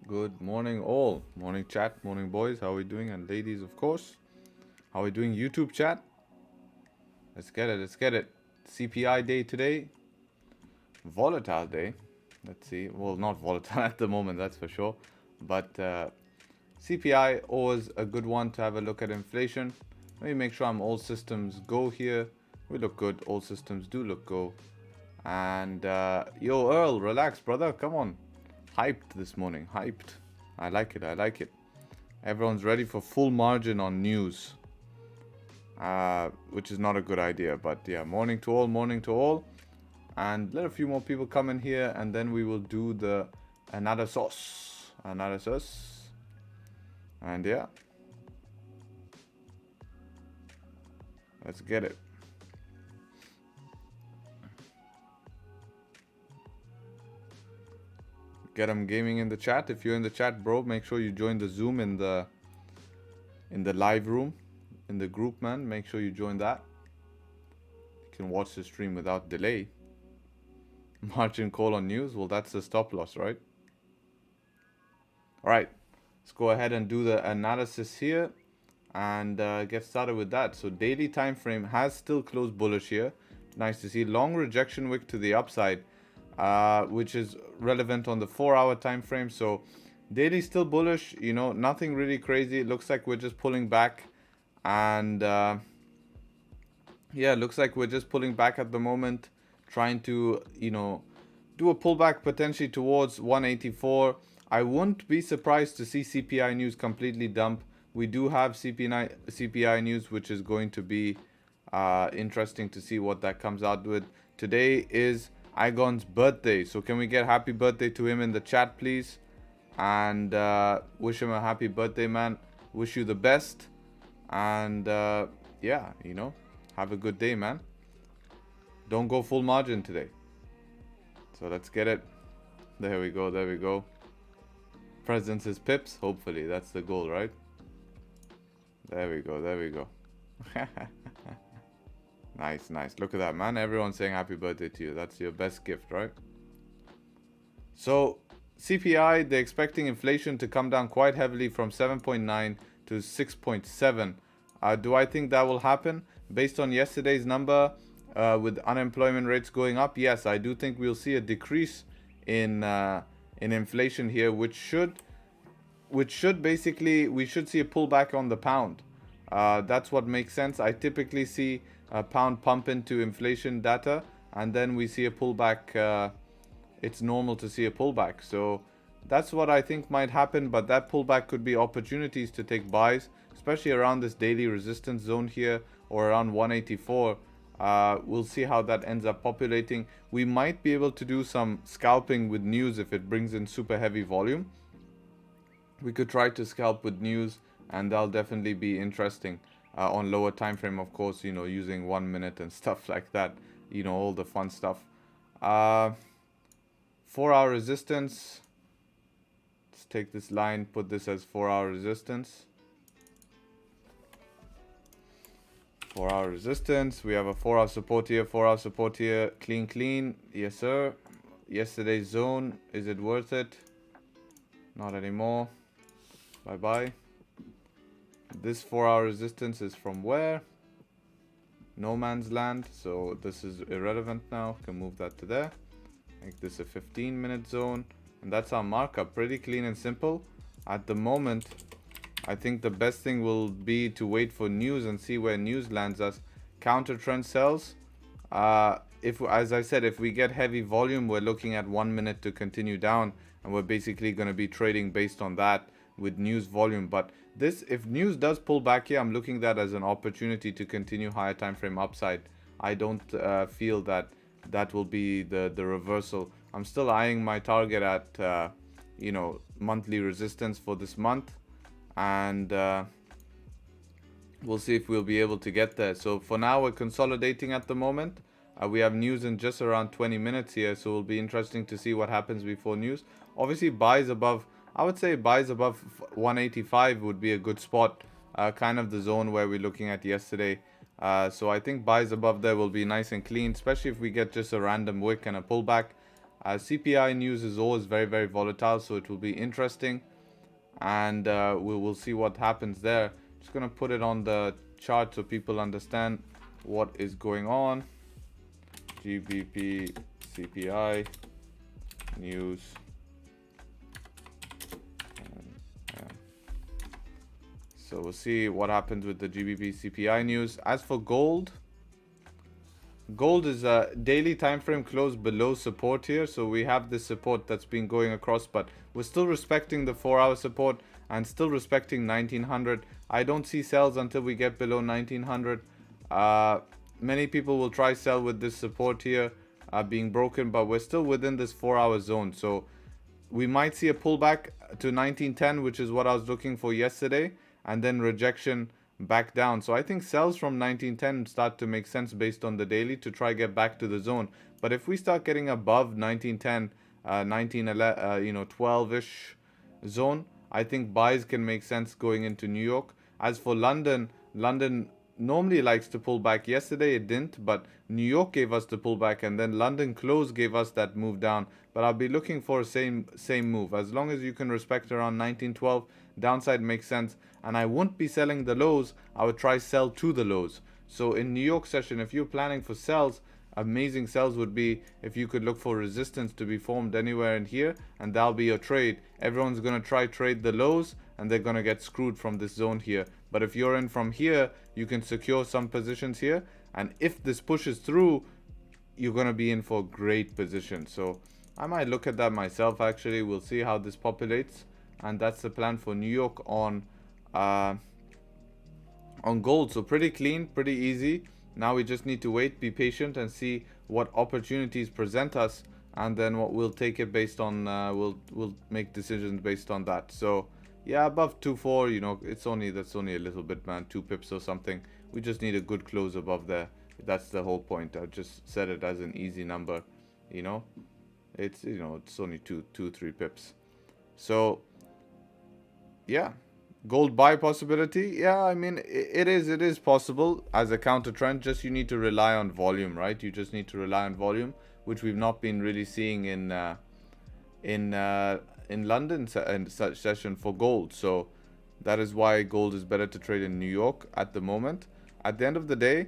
Good morning, all. Morning, chat. Morning, boys. How are we doing? And ladies, of course. How are we doing, YouTube chat? Let's get it. Let's get it. CPI day today. Volatile day. Let's see. Well, not volatile at the moment, that's for sure. But CPI, always a good one to have a look at inflation. Let me make sure I'm all systems go here. We look good. All systems do look go. And yo, Earl, relax, brother. Come on. Hyped this morning. Hyped. I like it. I like it. Everyone's ready for full margin on news. Which is not a good idea. But yeah, morning to all. Morning to all. And let a few more people come in here. And then we will do the analysis. Analysis. And yeah. Let's get it. Get 'em gaming in the chat. If you're in the chat, bro, make sure you join the Zoom in the live room, in the group, man. Make sure you join that. You can watch the stream without delay. Margin call on news. Well, that's the stop loss, right? All right. Let's go ahead and do the analysis here and get started with that. So daily time frame has still closed bullish here. Nice to see. Long rejection wick to the upside. Which is relevant on the 4-hour time frame. So daily still bullish, you know, nothing really crazy. It looks like we're just pulling back, and yeah, looks like we're just pulling back at the moment, trying to, you know, do a pullback potentially towards 184. I wouldn't be surprised to see CPI news completely dump. We do have CPI news, which is going to be interesting to see what that comes out with. Today is Igon's birthday, so can we get happy birthday to him in the chat, please? And wish him a happy birthday, man. Wish you the best. And yeah, you know, have a good day, man. Don't go full margin today. So let's get it. There we go, there we go. Presents is pips, hopefully. That's the goal, right? There we go, there we go. Nice, nice. Look at that, man. Everyone's saying happy birthday to you. That's your best gift, right? So, CPI, they're expecting inflation to come down quite heavily from 7.9 to 6.7. Do I think that will happen? Based on yesterday's number, with unemployment rates going up, yes, I do think we'll see a decrease in inflation here, which should basically, we should see a pullback on the pound. That's what makes sense. I typically see a pound pump into inflation data, and then we see a pullback. It's normal to see a pullback, so that's what I think might happen. But that pullback could be opportunities to take buys, especially around this daily resistance zone here, or around 184. We'll see how that ends up populating. We might be able to do some scalping with news if it brings in super heavy volume. We could try to scalp with news, and that'll definitely be interesting. On lower time frame, of course, you know, using 1 minute and stuff like that, you know, all the fun stuff. 4-hour resistance. Let's take this line, put this as 4-hour resistance. 4-hour resistance. We have a 4-hour support here, 4-hour support here. Clean, clean. Yes, sir. Yesterday's zone. Is it worth it? Not anymore. Bye-bye. This 4-hour resistance is from where? No man's land. So this is irrelevant now. Can move that to there. Make this a 15-minute zone. And that's our markup. Pretty clean and simple. At the moment, I think the best thing will be to wait for news and see where news lands us. Counter trend sells. As I said, if we get heavy volume, we're looking at 1 minute to continue down. And we're basically going to be trading based on that with news volume. But this, if news does pull back here, I'm looking at that as an opportunity to continue higher time frame upside. I don't feel that that will be the reversal. I'm still eyeing my target at you know, monthly resistance for this month, and we'll see if we'll be able to get there. So for now, we're consolidating at the moment. We have news in just around 20 minutes here, so it'll be interesting to see what happens before news. Obviously, buys above, I would say buys above 185 would be a good spot, kind of the zone where we're looking at yesterday. So I think buys above there will be nice and clean, especially if we get just a random wick and a pullback. CPI news is always very, very volatile, so it will be interesting. And we'll see what happens there. Just going to put it on the chart so people understand what is going on. GBP CPI news. So we'll see what happens with the GBP CPI news. As for gold, gold is a daily time frame close below support here. So we have this support that's been going across, but we're still respecting the 4-hour support and still respecting 1900. I don't see sells until we get below 1900. Many people will try sell with this support here being broken, but we're still within this 4-hour zone. So we might see a pullback to 1910, which is what I was looking for yesterday, and then rejection back down. So I think sells from 1910 start to make sense based on the daily to try get back to the zone. But if we start getting above 1910, 1911, 12-ish zone, I think buys can make sense going into New York. As for London, London normally likes to pull back. Yesterday it didn't, but New York gave us the pullback, and then London close gave us that move down. But I'll be looking for same move. As long as you can respect around 1912, downside makes sense. And I won't be selling the lows. I would try sell to the lows. So in New York session, if you're planning for sells, amazing sells would be if you could look for resistance to be formed anywhere in here, and that'll be your trade. Everyone's going to try trade the lows, and they're going to get screwed from this zone here. But if you're in from here, you can secure some positions here, and if this pushes through, you're going to be in for a great position. So I might look at that myself. Actually, we'll see how this populates, and that's the plan for New York on gold. So pretty clean, pretty easy. Now we just need to wait, be patient, and see what opportunities present us, and then what we'll take it based on. We'll make decisions based on that. So yeah, above 2.4, that's only a little bit, man. 2 pips or something. We just need a good close above there. That's the whole point. I just set it as an easy number. It's it's only 3 pips. So yeah. Gold buy possibility, yeah, I mean it is possible as a counter trend. Just you need to rely on volume, right? You just need to rely on volume, which we've not been really seeing in London and such session for gold. So that is why gold is better to trade in New York at the moment. At the end of the day,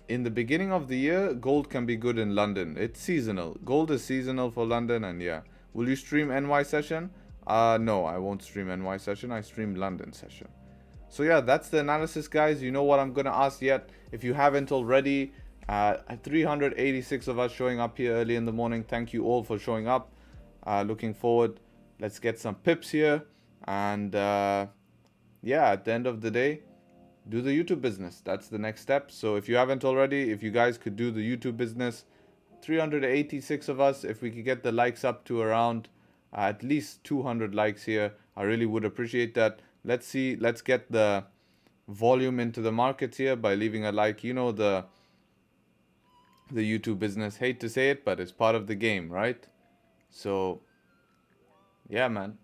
in the beginning of the year, gold can be good in London. It's seasonal. Gold is seasonal for London, and yeah. Will you stream NY session? No, I won't stream NY session. I stream London session. So yeah, that's the analysis, guys. You know what I'm gonna ask yet? If you haven't already, 386 of us showing up here early in the morning. Thank you all for showing up. Looking forward. Let's get some pips here, and yeah, at the end of the day, do the YouTube business. That's the next step. So if you haven't already, if you guys could do the YouTube business, 386 of us, if we could get the likes up to around at least 200 likes here, I really would appreciate that. Let's get the volume into the markets here by leaving a like. The YouTube business, hate to say it, but it's part of the game, right? So yeah, man,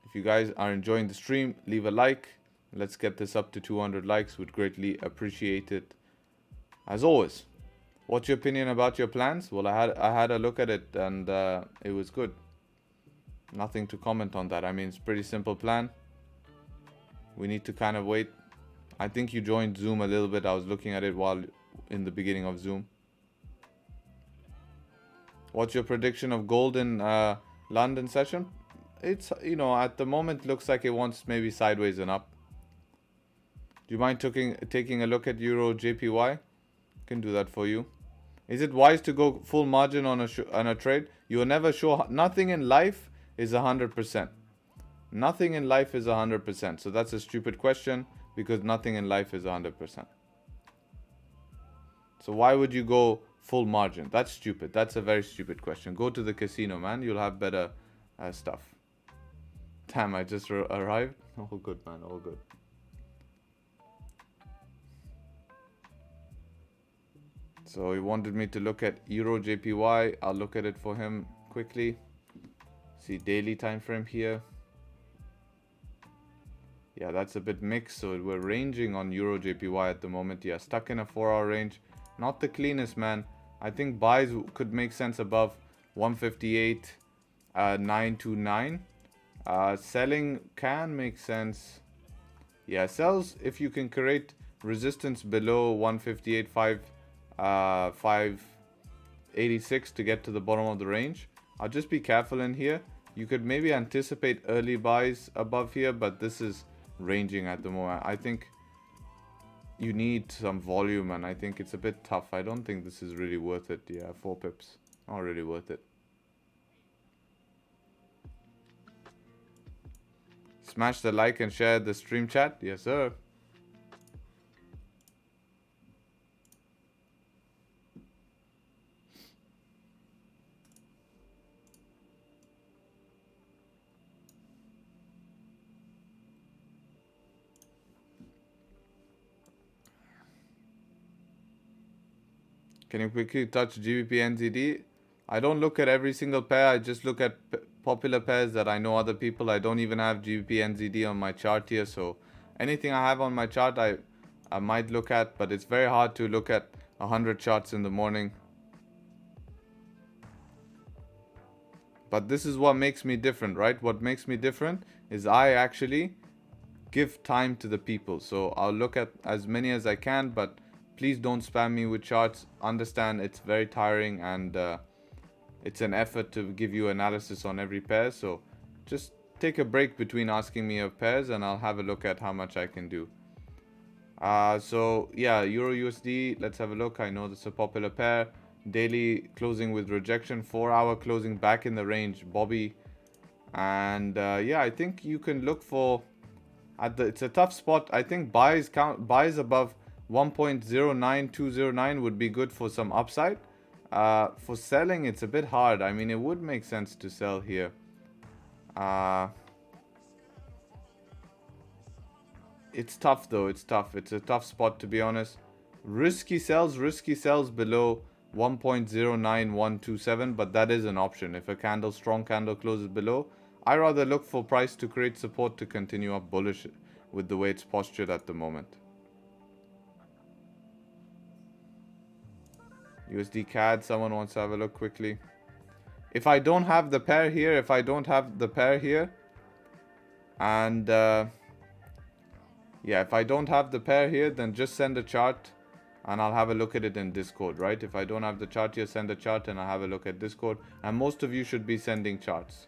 if you guys are enjoying the stream, leave a like. Let's get this up to 200 likes. Would greatly appreciate it. As always, what's your opinion about your plans? Well, I had a look at it, and it was good. Nothing to comment on that. I mean, it's a pretty simple plan. We need to kind of wait. I think you joined Zoom a little bit. I was looking at it while in the beginning of Zoom. What's your prediction of gold in London session? It's, at the moment looks like it wants maybe sideways and up. Do you mind taking a look at Euro JPY? Can do that for you. Is it wise to go full margin on a trade? You are never sure. Nothing in life is 100%. Nothing in life is 100%. So that's a stupid question, because nothing in life is 100%. So why would you go full margin? That's stupid. That's a very stupid question. Go to the casino, man. You'll have better stuff. Damn, I just arrived. All good, man. All good. So he wanted me to look at Euro JPY. I'll look at it for him quickly. See daily time frame here. Yeah, that's a bit mixed. So we're ranging on Euro JPY at the moment. Yeah, stuck in a 4-hour range. Not the cleanest, man. I think buys could make sense above 158.929. Selling can make sense. Yeah, sells if you can create resistance below 158.586 to get to the bottom of the range. I'll just be careful in here. You could maybe anticipate early buys above here, but this is ranging at the moment. I think you need some volume, and I think it's a bit tough. I don't think this is really worth it. Yeah, 4 pips. Not really worth it. Smash the like and share the stream chat. Yes, sir. Can you quickly touch GBP NZD? I don't look at every single pair. I just look at popular pairs that I know other people. I don't even have GBP NZD on my chart here. So anything I have on my chart, I might look at. But it's very hard to look at 100 charts in the morning. But this is what makes me different, right? What makes me different is I actually give time to the people. So I'll look at as many as I can, but please don't spam me with charts. Understand it's very tiring, and it's an effort to give you analysis on every pair. So just take a break between asking me of pairs, and I'll have a look at how much I can do. So yeah, Euro USD, let's have a look. I know this is a popular pair. Daily closing with rejection, 4-hour closing back in the range, Bobby. And yeah, I think you can look for it's a tough spot. I think buys above 1.09209 would be good for some upside. For selling, it's a bit hard. I mean, it would make sense to sell here. It's tough though. It's tough. It's a tough spot, to be honest. Risky sells below 1.09127, but that is an option. If a strong candle closes below, I rather look for price to create support to continue up bullish with the way it's postured at the moment. USD CAD, someone wants to have a look quickly. If I don't have the pair here, and yeah, if I don't have the pair here, then just send a chart and I'll have a look at it in Discord, right? If I don't have the chart here, send a chart and I'll have a look at Discord. And most of you should be sending charts.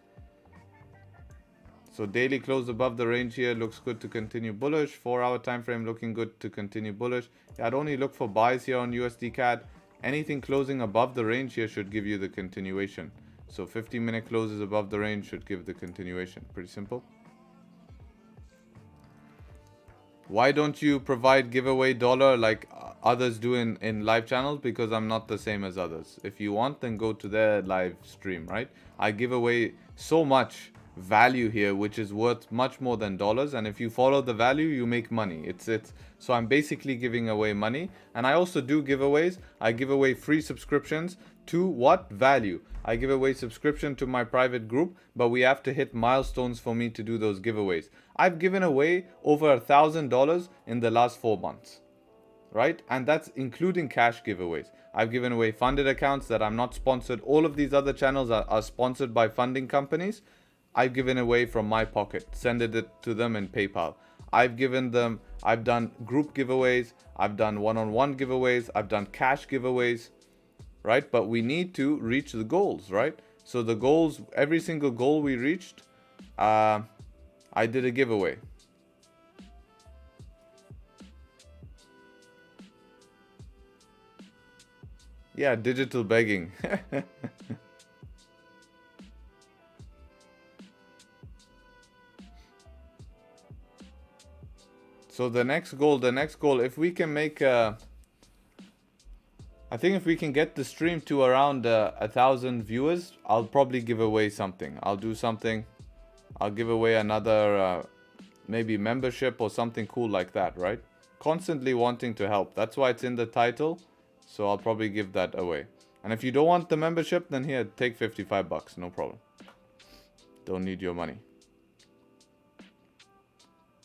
So daily close above the range here looks good to continue bullish. 4-hour time frame looking good to continue bullish. Yeah, I'd only look for buys here on USD CAD. Anything closing above the range here should give you the continuation. So 15-minute closes above the range should give the continuation. Pretty simple. Why don't you provide giveaway dollar like others do in live channels? Because I'm not the same as others. If you want, then go to their live stream, right? I give away so much value here, which is worth much more than dollars, and if you follow the value, you make money. So I'm basically giving away money. And I also do giveaways. I give away free subscriptions to what value? I give away subscription to my private group, but we have to hit milestones for me to do those giveaways. I've given away over $1,000 in the last 4 months, right? And that's including cash giveaways. I've given away funded accounts that I'm not sponsored. All of these other channels are sponsored by funding companies. I've given away from my pocket, send it to them in PayPal. I've done group giveaways, I've done one-on-one giveaways, I've done cash giveaways, right? But we need to reach the goals, right? So the goals, every single goal we reached, I did a giveaway. Yeah, digital begging. So the next goal, if we can make I think if we can get the stream to around 1,000 viewers, I'll probably give away something. I'll do something. I'll give away another maybe membership or something cool like that, right? Constantly wanting to help. That's why it's in the title. So I'll probably give that away. And if you don't want the membership, then here, take 55 bucks. No problem. Don't need your money.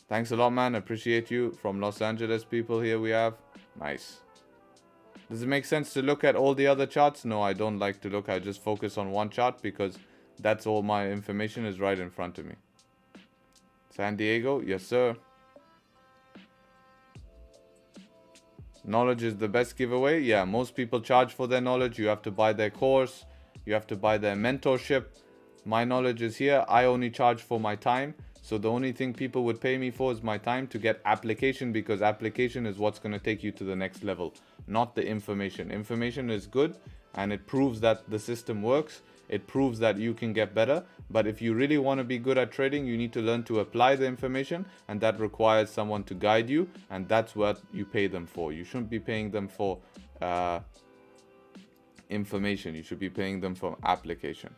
Thanks a lot, man. Appreciate you. From Los Angeles people here we have. Nice. Does it make sense to look at all the other charts? No, I don't like to look. I just focus on one chart because that's all my information is right in front of me. San Diego, yes sir. Knowledge is the best giveaway. Yeah, most people charge for their knowledge. You have to buy their course. You have to buy their mentorship. My knowledge is here. I only charge for my time. So the only thing people would pay me for is my time to get application, because application is what's going to take you to the next level, not the information. Information is good and it proves that the system works. It proves that you can get better. But if you really want to be good at trading, you need to learn to apply the information, and that requires someone to guide you, and that's what you pay them for. You shouldn't be paying them for information. You should be paying them for application.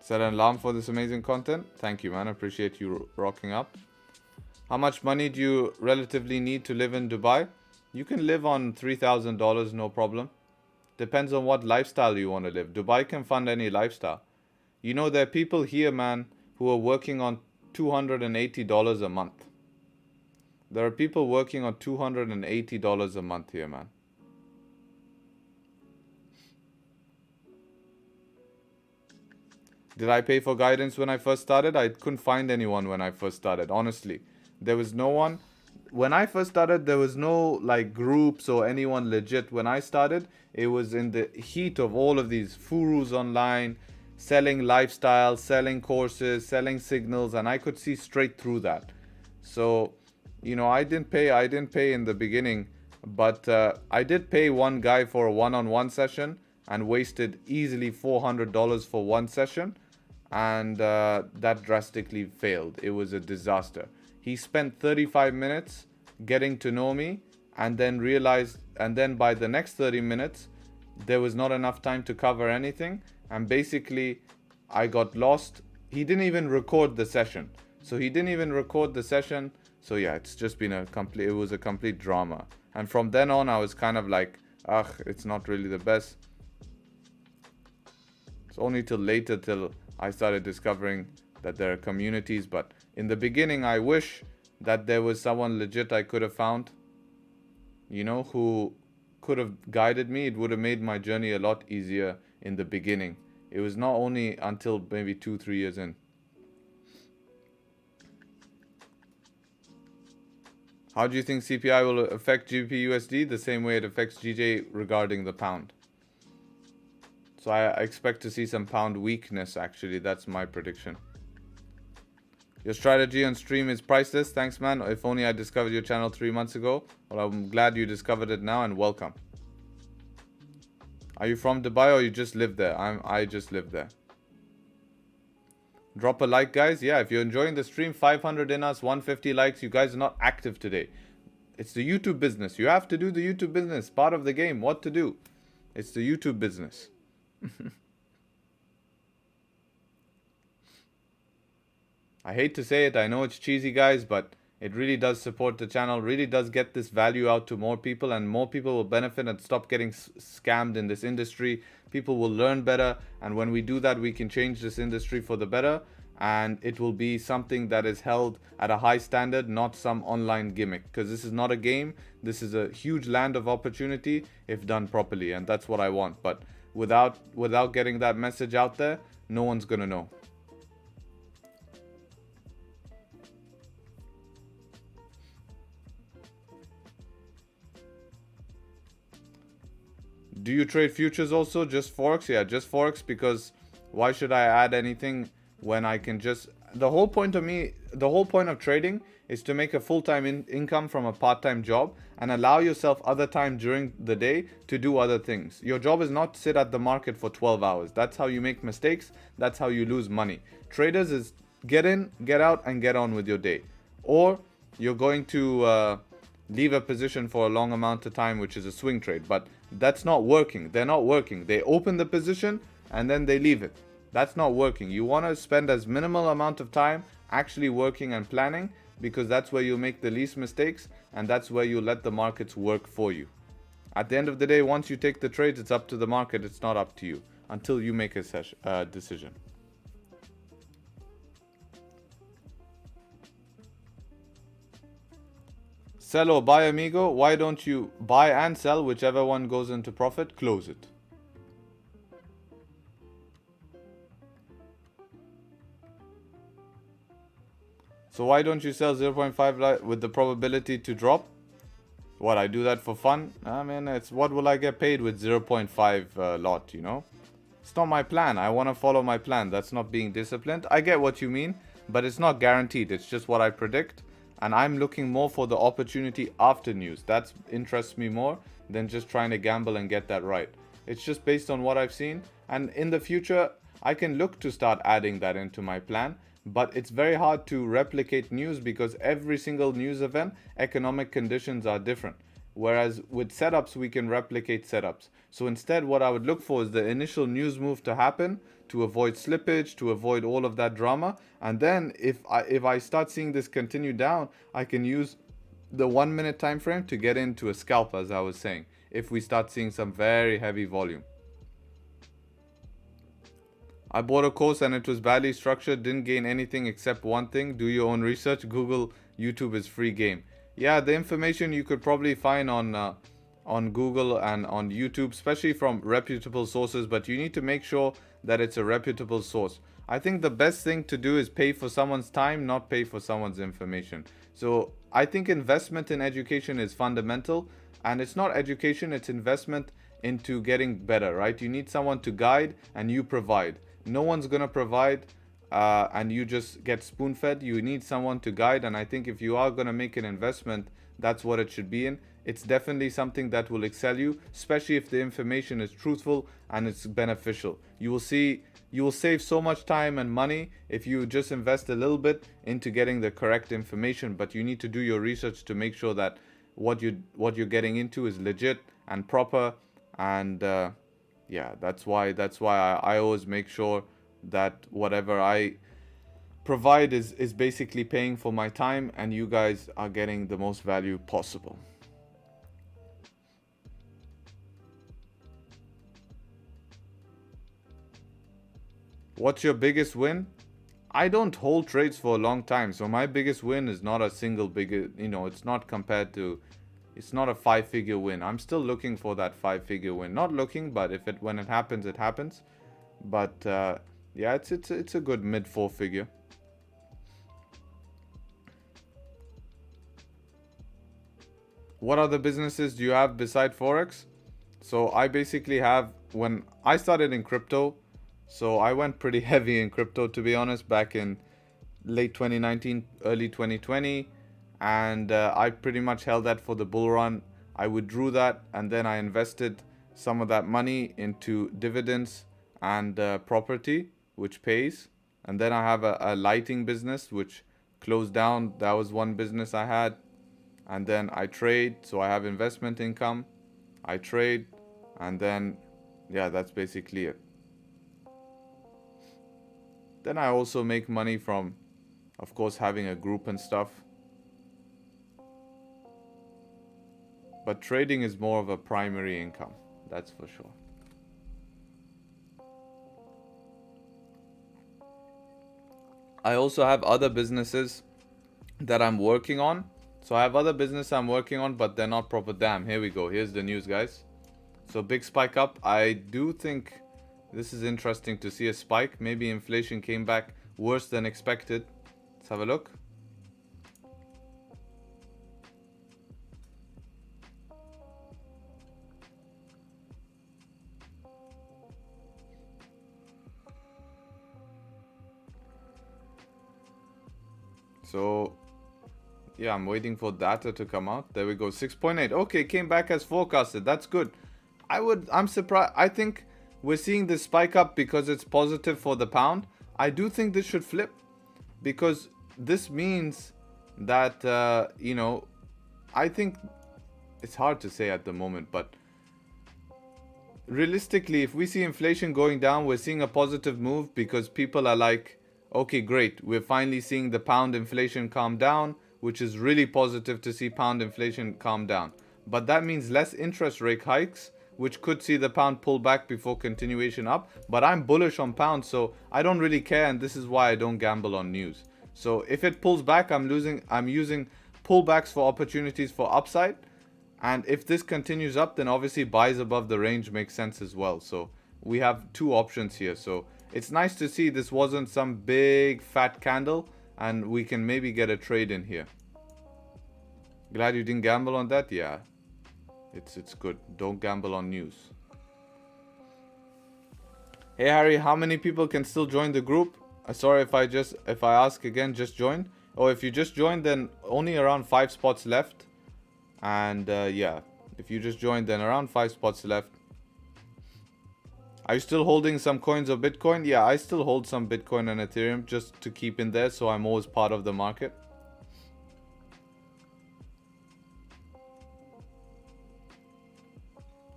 Set an alarm for this amazing content. Thank you, man. I appreciate you rocking up. How much money do you relatively need to live in Dubai? You can live on $3,000, no problem. Depends on what lifestyle you want to live. Dubai can fund any lifestyle. You know, there are people here, man, who are working on $280 a month. There are people working on $280 a month here, man. Did I pay for guidance when I first started? I couldn't find anyone when I first started, honestly. There was no one. When I first started, there was no like groups or anyone legit. When I started, it was in the heat of all of these gurus online, selling lifestyle, selling courses, selling signals, and I could see straight through that. So, you know, I didn't pay in the beginning, but I did pay one guy for a one-on-one session and wasted easily $400 for one session. And that drastically failed. It was a disaster. He spent 35 minutes getting to know me, and then realized, and then by the next 30 minutes there was not enough time to cover anything, and basically I got lost. He didn't even record the session. So yeah, it's just been it was a complete drama. And from then on I was kind of like, it's not really the best. It's only till later till I started discovering that there are communities. But in the beginning, I wish that there was someone legit I could have found, you know, who could have guided me. It would have made my journey a lot easier in the beginning. It was not only until maybe 2-3 years in. How do you think CPI will affect GBP USD? The same way it affects GJ regarding the pound. So I expect to see some pound weakness, actually. That's my prediction. Your strategy on stream is priceless. Thanks, man. If only I discovered your channel 3 months ago. Well, I'm glad you discovered it now, and welcome. Are you from Dubai or you just live there? I just live there. Drop a like, guys. Yeah, if you're enjoying the stream, 500 in us, 150 likes. You guys are not active today. It's the YouTube business. You have to do the YouTube business. Part of the game. What to do. It's the YouTube business. I hate to say it, I know it's cheesy, guys, but it really does support the channel, really does get this value out to more people, and more people will benefit and stop getting scammed in this industry. People will learn better, and when we do that, we can change this industry for the better, and it will be something that is held at a high standard, not some online gimmick, because this is not a game. This is a huge land of opportunity if done properly, and that's what I want. But without getting that message out there, no one's gonna know. Do you trade futures also? Just Forex? Yeah, just Forex, because why should I add anything when I can just... The whole point of trading is to make a full-time income from a part-time job and allow yourself other time during the day to do other things. Your job is not to sit at the market for 12 hours. That's how you make mistakes. That's how you lose money. Traders is get in, get out, and get on with your day. Or you're going to leave a position for a long amount of time, which is a swing trade. But that's not working. They're not working. They open the position and then they leave it. That's not working. You want to spend as minimal amount of time actually working and planning, because that's where you make the least mistakes, and that's where you let the markets work for you. At the end of the day, once you take the trades, it's up to the market. It's not up to you until you make a decision. Sell or buy, amigo. Why don't you buy and sell? Whichever one goes into profit, close it. So why don't you sell 0.5 with the probability to drop? What, I do that for fun? I mean, it's what will I get paid with 0.5 lot, you know? It's not my plan. I want to follow my plan. That's not being disciplined. I get what you mean, but it's not guaranteed. It's just what I predict. And I'm looking more for the opportunity after news. That interests me more than just trying to gamble and get that right. It's just based on what I've seen. And in the future, I can look to start adding that into my plan. But it's very hard to replicate news because every single news event, economic conditions are different. Whereas with setups, we can replicate setups. So instead, what I would look for is the initial news move to happen to avoid slippage, to avoid all of that drama. And then if I start seeing this continue down, I can use the 1 minute time frame to get into a scalp, as I was saying, if we start seeing some very heavy volume. I bought a course and it was badly structured, didn't gain anything except one thing. Do your own research. Google, YouTube is free game. Yeah, the information you could probably find on Google and on YouTube, especially from reputable sources, but you need to make sure that it's a reputable source. I think the best thing to do is pay for someone's time, not pay for someone's information. So I think investment in education is fundamental, and it's not education, it's investment into getting better, right? You need someone to guide and you provide. No one's going to provide and you just get spoon-fed. You need someone to guide, and I think if you are going to make an investment, that's what it should be in. It's definitely something that will excel you, especially if the information is truthful and it's beneficial. You will save so much time and money if you just invest a little bit into getting the correct information, but you need to do your research to make sure that what you're getting into is legit and proper. And yeah, that's why I always make sure that whatever I provide is basically paying for my time and you guys are getting the most value possible. What's your biggest win? I don't hold trades for a long time, so my biggest win is not a single it's not compared to, it's not a 5-figure win. I'm still looking for that 5-figure win. Not looking, but when it happens, it happens. But yeah, it's a good mid 4-figure. What other businesses do you have beside Forex? So I basically have, when I started in crypto, so I went pretty heavy in crypto, to be honest, back in late 2019, early 2020. And I pretty much held that for the bull run. I withdrew that and then I invested some of that money into dividends and property, which pays. And then I have a lighting business which closed down. That was one business I had. And then I trade, so I have investment income. I trade, and then yeah, that's basically it. Then I also make money from, of course, having a group and stuff. But trading is more of a primary income, that's for sure. I also have other businesses that I'm working on. So I have other business I'm working on, but they're not proper. Damn, here we go. Here's the news, guys. So big spike up. I do think this is interesting to see a spike. Maybe inflation came back worse than expected. Let's have a look. So yeah, I'm waiting for data to come out. There we go. 6.8. Okay, came back as forecasted. That's good. I'm surprised. I think we're seeing this spike up because it's positive for the pound. I do think this should flip because this means that, I think it's hard to say at the moment, but realistically, if we see inflation going down, we're seeing a positive move because people are like, okay, great. We're finally seeing the pound inflation calm down, which is really positive to see pound inflation calm down. But that means less interest rate hikes, which could see the pound pull back before continuation up. But I'm bullish on pound, so I don't really care, and this is why I don't gamble on news. So if it pulls back, I'm using pullbacks for opportunities for upside. And if this continues up, then obviously buys above the range makes sense as well. So we have two options here. So it's nice to see this wasn't some big fat candle, and we can maybe get a trade in here. Glad you didn't gamble on that. Yeah, it's good. Don't gamble on news. Hey Harry, how many people can still join the group? Sorry if I ask again, just join. Or if you just joined, then only around 5 spots left. And yeah, if you just joined, then around 5 spots left. Are you still holding some coins of Bitcoin? Yeah, I still hold some Bitcoin and Ethereum just to keep in there, so I'm always part of the market.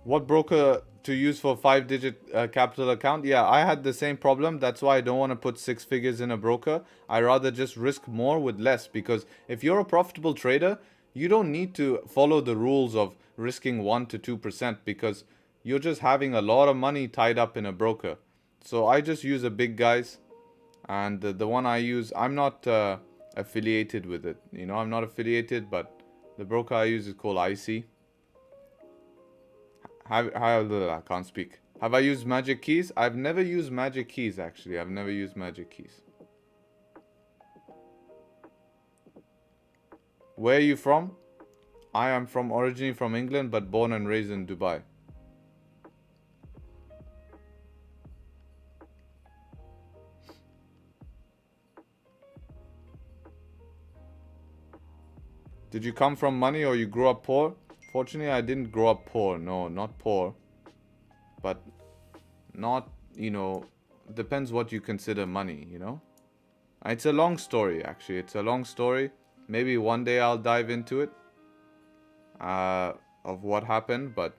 What broker to use for 5-digit capital account? Yeah, I had the same problem. That's why I don't want to put 6 figures in a broker. I rather just risk more with less, because if you're a profitable trader, you don't need to follow the rules of risking 1 to 2%, because you're just having a lot of money tied up in a broker. So I just use a big guys, and the one I use, I'm not affiliated with it. You know, I'm not affiliated, but the broker I use is called IC. I can't speak. Have I used magic keys? I've never used magic keys, actually. I've never used magic keys. Where are you from? I am originally from England, but born and raised in Dubai. Did you come from money or you grew up poor? Fortunately, I didn't grow up poor. No, not poor. But not, you know, depends what you consider money, you know. It's a long story, actually. It's a long story. Maybe one day I'll dive into it. Of what happened. But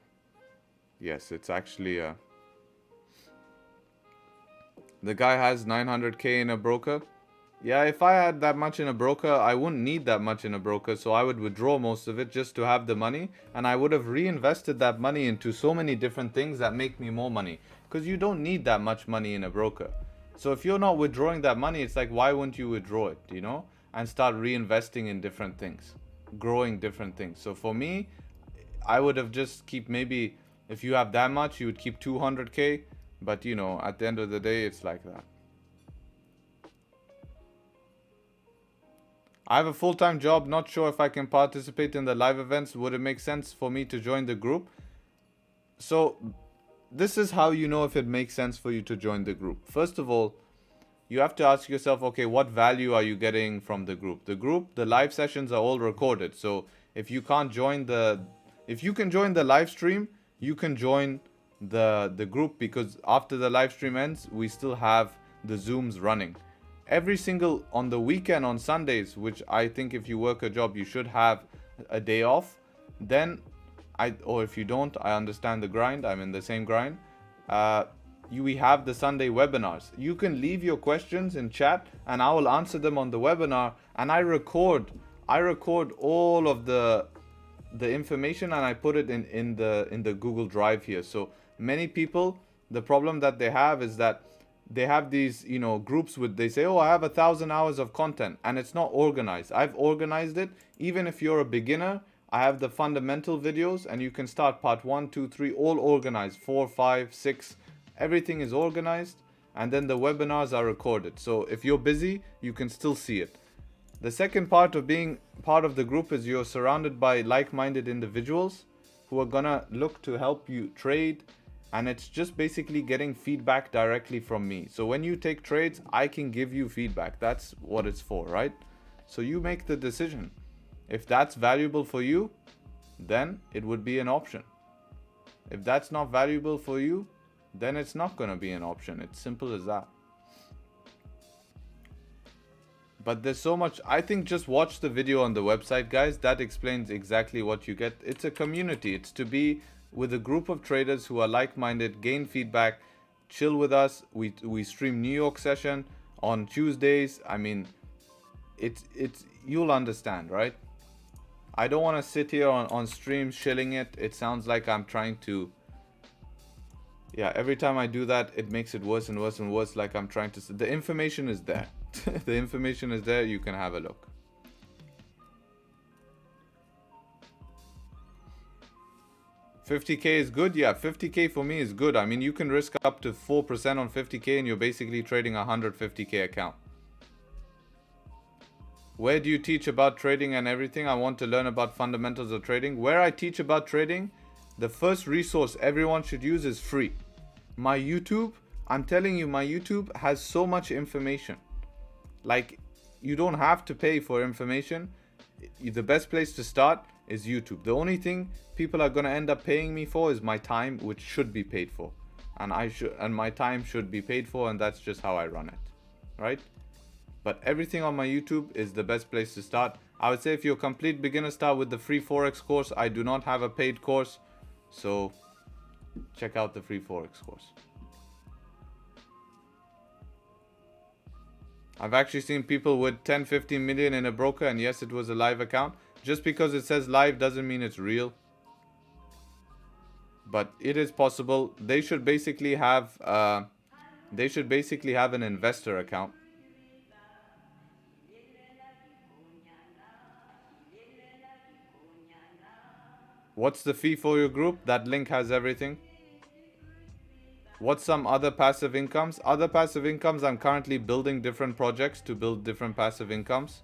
yes, it's actually... the guy has 900k in a broker. Yeah, if I had that much in a broker, I wouldn't need that much in a broker. So I would withdraw most of it just to have the money. And I would have reinvested that money into so many different things that make me more money. Because you don't need that much money in a broker. So if you're not withdrawing that money, it's like, why wouldn't you withdraw it, you know? And start reinvesting in different things. Growing different things. So for me, I would have just keep maybe, if you have that much, you would keep 200k. But, you know, at the end of the day, it's like that. I have a full-time job, not sure if I can participate in the live events. Would it make sense for me to join the group? So, this is how you know if it makes sense for you to join the group. First of all, you have to ask yourself, okay, what value are you getting from the group? The live sessions are all recorded. So, if you can't join if you can join the live stream, you can join the group, because after the live stream ends, we still have the Zooms running. Every single, on the weekend, on Sundays, which I think if you work a job, you should have a day off. Then, or if you don't, I understand the grind. I'm in the same grind. We have the Sunday webinars. You can leave your questions in chat and I will answer them on the webinar. And I record all of the information and I put it in the Google Drive here. So many people, the problem that they have is that they have these, you know, groups with, they say, oh, I have 1,000 hours of content, and it's not organized. I've organized it. Even if you're a beginner, I have the fundamental videos, and you can start part 1, 2, 3, all organized, 4, 5, 6, everything is organized, and then the webinars are recorded. So if you're busy, you can still see it. The second part of being part of the group is you're surrounded by like-minded individuals who are gonna look to help you trade. And it's just basically getting feedback directly from me. So when you take trades, I can give you feedback. That's what it's for, right? So you make the decision. If that's valuable for you, then it would be an option. If that's not valuable for you, then it's not going to be an option. It's simple as that. But there's so much. I think just watch the video on the website, guys. That explains exactly what you get. It's a community. It's to be with a group of traders who are like-minded, gain feedback, chill with us. We stream New York session on Tuesdays. I mean, it's you'll understand, right? I don't want to sit here on stream shilling it. It sounds like I'm trying to... Yeah, every time I do that, it makes it worse and worse and worse, like I'm trying to... The information is there. The information is there. You can have a look. 50k is good. Yeah, 50k for me is good. I mean, you can risk up to 4% on 50k and you're basically trading a 150k account. Where do you teach about trading and everything? I want to learn about fundamentals of trading. Where I teach about trading, the first resource everyone should use is free. My YouTube, I'm telling you, my YouTube has so much information. Like, you don't have to pay for information. The best place to start is YouTube. The only thing people are going to end up paying me for is my time, which should be paid for. And my time should be paid for, and that's just how I run it. Right? But everything on my YouTube is the best place to start. I would say if you're a complete beginner, start with the free Forex course. I do not have a paid course, so check out the free Forex course. I've actually seen people with 10, 15 million in a broker, and yes, it was a live account. Just because it says live doesn't mean it's real. But it is possible. They should basically have an investor account. What's the fee for your group? That link has everything. What's some other passive incomes? Other passive incomes, I'm currently building different projects to build different passive incomes.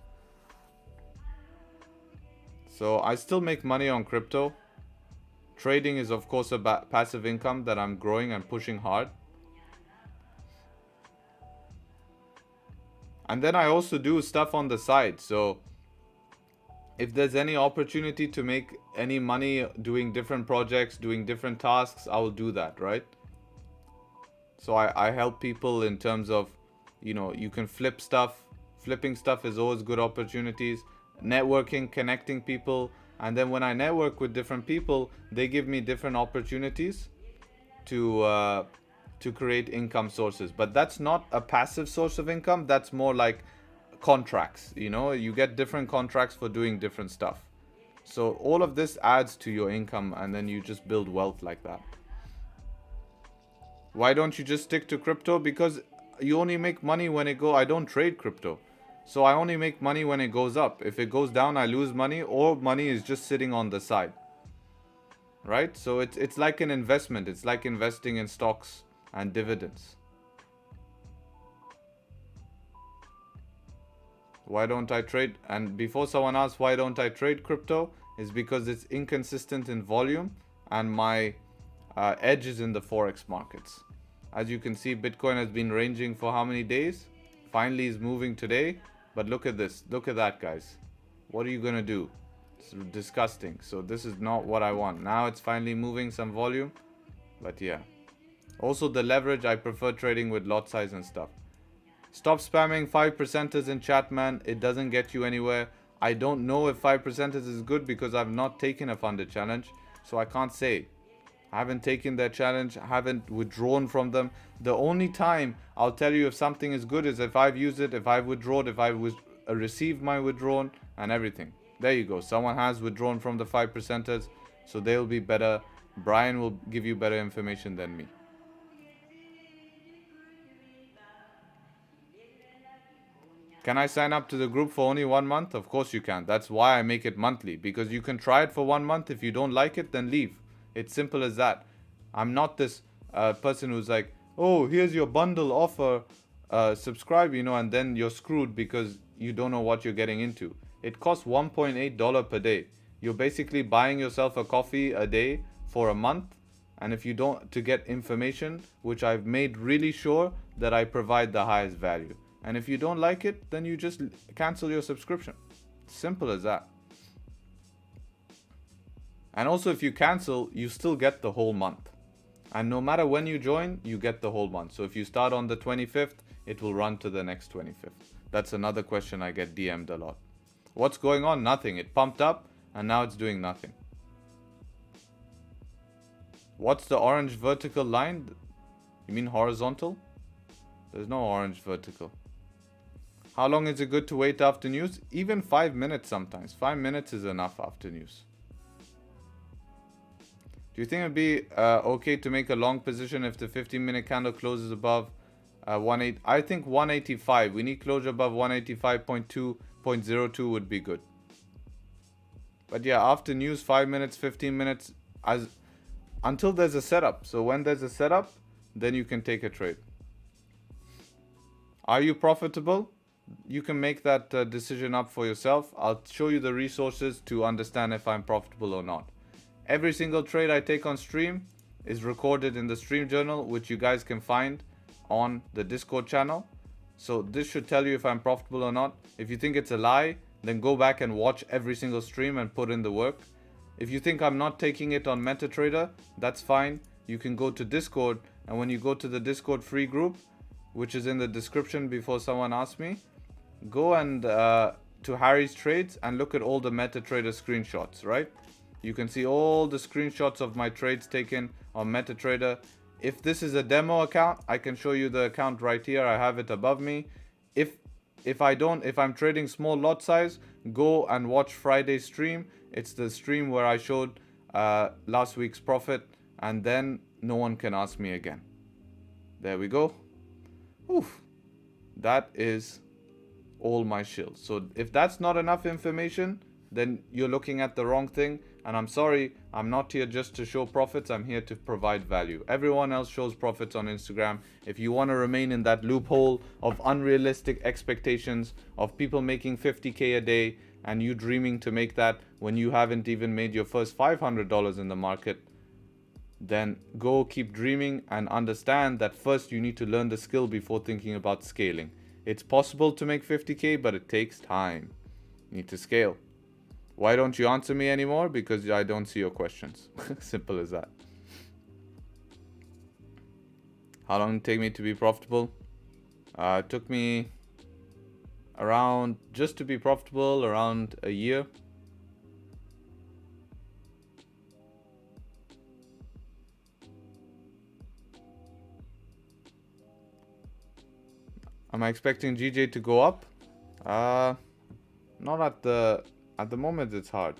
So I still make money on crypto. Trading is of course a passive income that I'm growing and pushing hard. And then I also do stuff on the side. So if there's any opportunity to make any money doing different projects, doing different tasks, I will do that, right? So I help people in terms of, you know, you can flip stuff. Flipping stuff is always good opportunities. Networking, connecting people. And then when I network with different people, they give me different opportunities to create income sources. But that's not a passive source of income. That's more like contracts. You know, you get different contracts for doing different stuff. So all of this adds to your income, and then you just build wealth like that. Why don't you just stick to crypto? Because you only make money when it goes. I don't trade crypto, so I only make money when it goes up. If it goes down, I lose money, or money is just sitting on the side, right? So it's like an investment. It's like investing in stocks and dividends. Why don't I trade? And before someone asks why don't I trade crypto, is because it's inconsistent in volume, and my edge is in the Forex markets. As you can see, Bitcoin has been ranging for how many days? Finally is moving today. But look at this. Look at that, guys. What are you going to do? It's disgusting. So this is not what I want. Now it's finally moving some volume. But yeah. Also the leverage, I prefer trading with lot size and stuff. Stop spamming 5%ers in chat, man. It doesn't get you anywhere. I don't know if 5%ers is good because I've not taken a funded challenge. So I can't say. I haven't taken their challenge. I haven't withdrawn from them. The only time I'll tell you if something is good is if I've used it, if I've withdrawn, if I received my withdrawn and everything. There you go. Someone has withdrawn from the 5%ers. So they'll be better. Brian will give you better information than me. Can I sign up to the group for only 1 month? Of course you can. That's why I make it monthly. Because you can try it for 1 month. If you don't like it, then leave. It's simple as that. I'm not this person who's like, oh, here's your bundle offer. Subscribe, you know, and then you're screwed because you don't know what you're getting into. It costs $1.8 per day. You're basically buying yourself a coffee a day for a month. And if you don't, to get information, which I've made really sure that I provide the highest value. And if you don't like it, then you just cancel your subscription. Simple as that. And also if you cancel, you still get the whole month. And no matter when you join, you get the whole month. So if you start on the 25th, it will run to the next 25th. That's another question I get DM'd a lot. What's going on? Nothing. It pumped up and now it's doing nothing. What's the orange vertical line? You mean horizontal? There's no orange vertical. How long is it good to wait after news? Even 5 minutes sometimes. 5 minutes is enough after news. Do you think it'd be okay to make a long position if the 15-minute candle closes above 180? I think 185. We need closure above 185.2.02 would be good. But yeah, after news, 5 minutes, 15 minutes. As until there's a setup. So when there's a setup, then you can take a trade. Are you profitable? You can make that decision up for yourself. I'll show you the resources to understand if I'm profitable or not. Every single trade I take on stream is recorded in the stream journal, which you guys can find on the Discord channel. So this should tell you if I'm profitable or not. If you think it's a lie, then go back and watch every single stream and put in the work. If you think I'm not taking it on MetaTrader, that's fine. You can go to Discord, and when you go to the Discord free group, which is in the description before someone asks me, go and to Harry's Trades and look at all the MetaTrader screenshots, right? You can see all the screenshots of my trades taken on MetaTrader. If this is a demo account, I can show you the account right here. I have it above me. If I'm trading small lot size, go and watch Friday's stream. It's the stream where I showed last week's profit, and then no one can ask me again. There we go. Oof. That is all my shills. So if that's not enough information, then you're looking at the wrong thing. And I'm sorry, I'm not here just to show profits. I'm here to provide value. Everyone else shows profits on Instagram. If you want to remain in that loophole of unrealistic expectations of people making 50K a day and you dreaming to make that when you haven't even made your first $500 in the market, then go keep dreaming and understand that first you need to learn the skill before thinking about scaling. It's possible to make 50K, but it takes time. You need to scale. Why don't you answer me anymore? Because I don't see your questions. Simple as that. How long did it take me to be profitable? It took me around, just to be profitable, around a year. Am I expecting GJ to go up? Not at the moment. It's hard.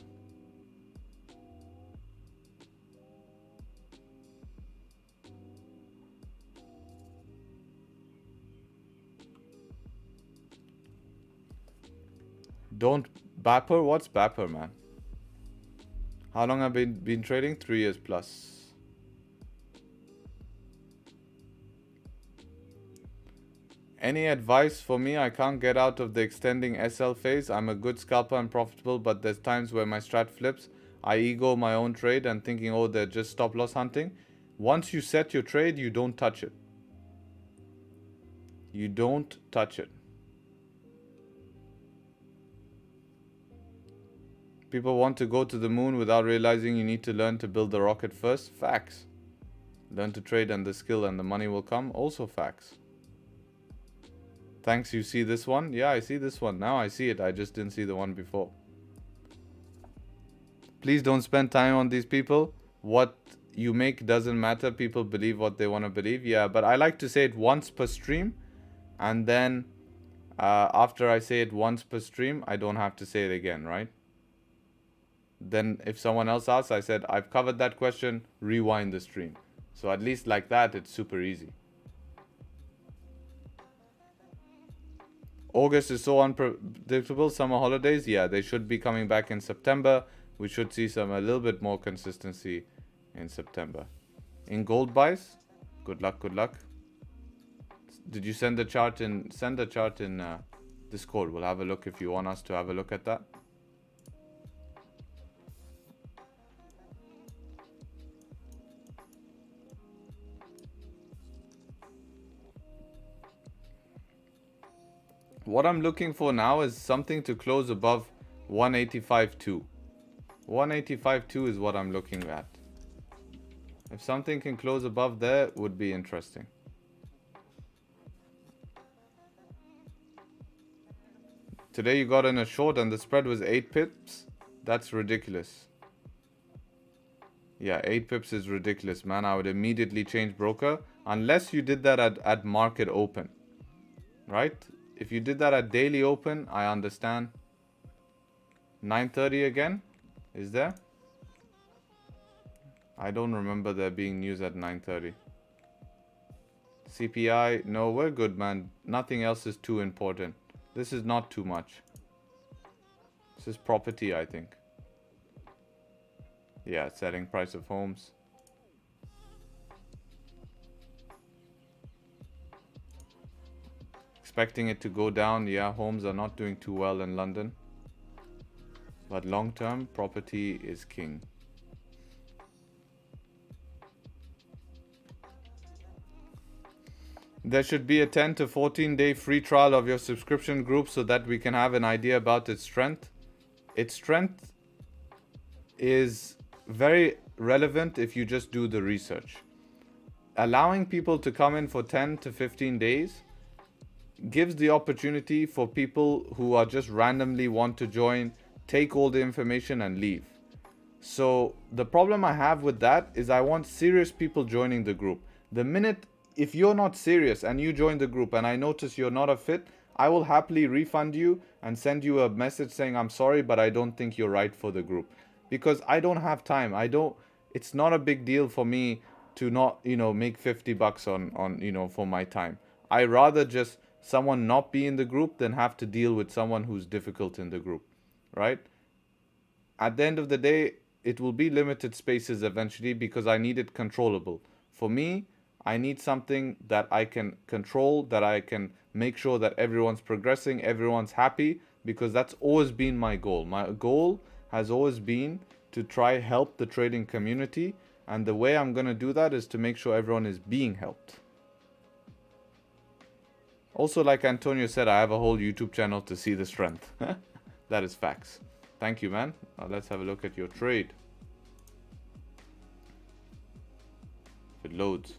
Don't Bapper? What's Bapper, man? How long have I been trading? 3 years plus. Any advice for me? I can't get out of the extending SL phase. I'm a good scalper and profitable, but there's times where my strat flips. I ego my own trade and thinking, oh, they're just stop loss hunting. Once you set your trade, you don't touch it. You don't touch it. People want to go to the moon without realizing you need to learn to build the rocket first. Facts. Learn to trade and the skill and the money will come. Also facts. Thanks, you see this one? Yeah, I see this one. Now I see it. I just didn't see the one before. Please don't spend time on these people. What you make doesn't matter. People believe what they want to believe. Yeah, but I like to say it once per stream. And then after I say it once per stream, I don't have to say it again, right? Then if someone else asks, I said, I've covered that question, rewind the stream. So at least like that, it's super easy. August is so unpredictable. Summer holidays, yeah, they should be coming back in September. We should see a little bit more consistency in September. In gold buys, good luck, good luck. Did you send the chart in? Send the chart in Discord. We'll have a look if you want us to have a look at that. What I'm looking for now is something to close above 185.2. 185.2 is what I'm looking at. If something can close above there, would be interesting. Today you got in a short and the spread was 8 pips. That's ridiculous. Yeah, 8 pips is ridiculous, man. I would immediately change broker unless you did that at market open, right? If you did that at daily open, I understand. 9:30 again? Is there? I don't remember there being news at 9:30. CPI, no, we're good, man. Nothing else is too important. This is not too much. This is property, I think. Yeah, selling price of homes. expecting it to go down. Yeah, homes are not doing too well in London. But long term, property is king. There should be a 10 to 14 day free trial of your subscription group so that we can have an idea about its strength. Its strength is very relevant if you just do the research. Allowing people to come in for 10 to 15 days gives the opportunity for people who are just randomly want to join, take all the information and leave. So the problem I have with that is I want serious people joining the group. The minute, if you're not serious and you join the group and I notice you're not a fit, I will happily refund you and send you a message saying I'm sorry, but I don't think you're right for the group. Because I don't have time. It's not a big deal for me to not, make 50 bucks on for my time. I rather just someone not be in the group than have to deal with someone who's difficult in the group, right? At the end of the day, it will be limited spaces eventually because I need it controllable. For me, I need something that I can control, that I can make sure that everyone's progressing, everyone's happy, because that's always been my goal. My goal has always been to try help the trading community, and the way I'm going to do that is to make sure everyone is being helped. Also, like Antonio said, I have a whole YouTube channel to see the strength. That is facts. Thank you, man. Now let's have a look at your trade. If it loads.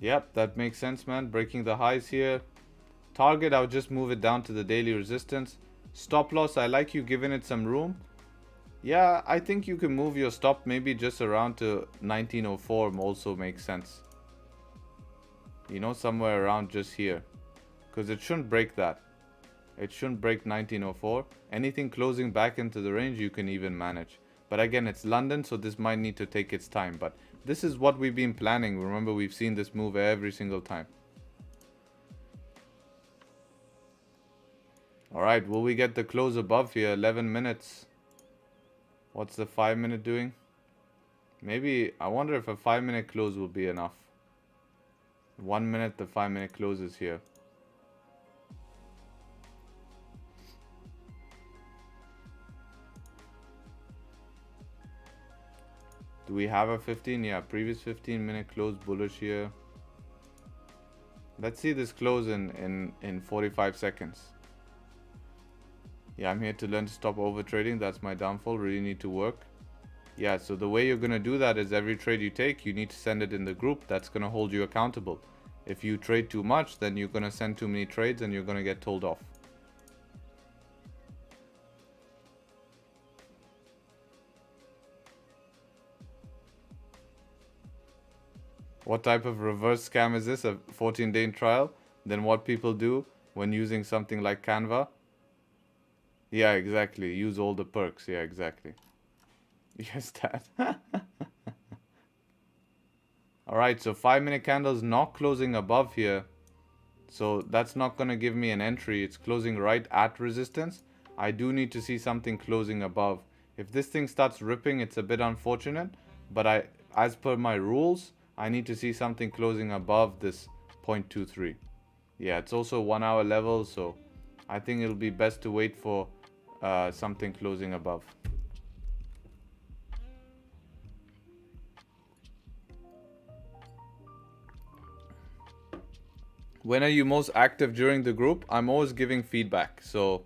Yep, that makes sense, man. Breaking the highs here. Target, I'll just move it down to the daily resistance. Stop loss, I like you giving it some room. Yeah, I think you can move your stop maybe just around to 1904 also makes sense. Somewhere around just here. Because it shouldn't break that. It shouldn't break 1904. Anything closing back into the range you can even manage. But again, it's London, so this might need to take its time. But this is what we've been planning. Remember, we've seen this move every single time. Alright, will we get the close above here? 11 minutes. What's the 5 minute doing? Maybe, I wonder if a 5 minute close will be enough. 1 minute, the 5 minute close is here. Do we have a 15? Yeah, previous 15 minute close bullish here. Let's see this close in 45 seconds. Yeah, I'm here to learn to stop over trading. That's my downfall. Really need to work. Yeah, so the way you're going to do that is every trade you take, you need to send it in the group. That's going to hold you accountable. If you trade too much, then you're going to send too many trades and you're going to get told off. What type of reverse scam is this? A 14-day trial? Then what people do when using something like Canva? Yeah, exactly. Use all the perks. Yeah, exactly. Yes, Dad. Alright, so 5 minute candles not closing above here. So that's not going to give me an entry. It's closing right at resistance. I do need to see something closing above. If this thing starts ripping, it's a bit unfortunate. But as per my rules, I need to see something closing above this 0.23. Yeah, it's also 1 hour level. So I think it'll be best to wait for something closing above. When are you most active during the group? I'm always giving feedback. So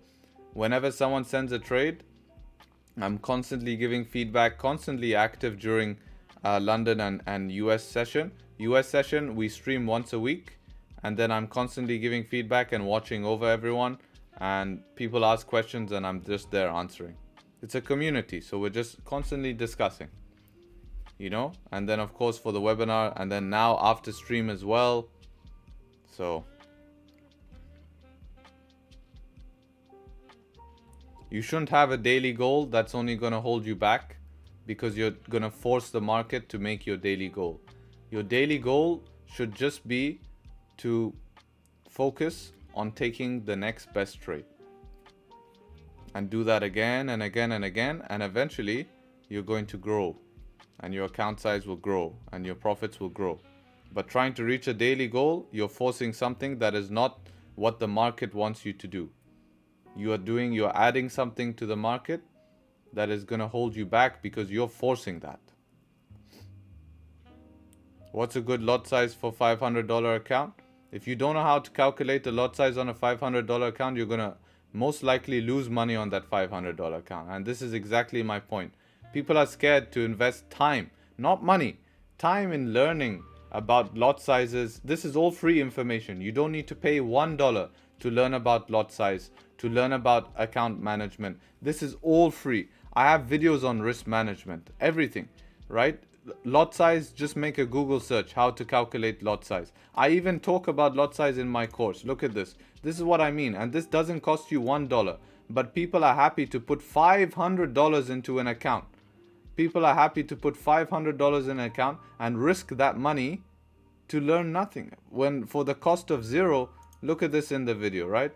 whenever someone sends a trade, I'm constantly giving feedback, constantly active during London and US session. US session, we stream once a week. And then I'm constantly giving feedback and watching over everyone. And people ask questions and I'm just there answering. It's a community, so we're just constantly discussing. And then of course for the webinar, and then now after stream as well. So you shouldn't have a daily goal that's only going to hold you back, because you're going to force the market to make your daily goal. Your daily goal should just be to focus on taking the next best trade. And do that again and again and again, and eventually you're going to grow. and your account size will grow and your profits will grow. But trying to reach a daily goal, you're forcing something that is not what the market wants you to do. You're adding something to the market that is going to hold you back because you're forcing that. What's a good lot size for $500 account? If you don't know how to calculate the lot size on a $500 account, you're going to most likely lose money on that $500 account. And this is exactly my point. People are scared to invest time, not money, time in learning about lot sizes. This is all free information. You don't need to pay $1 to learn about lot size, to learn about account management. This is all free. I have videos on risk management, everything, right? Lot size, just make a Google search, how to calculate lot size. I even talk about lot size in my course. Look at this. This is what I mean. And this doesn't cost you $1. But people are happy to put $500 into an account. People are happy to put $500 in an account and risk that money to learn nothing. When for the cost of zero, look at this in the video, right?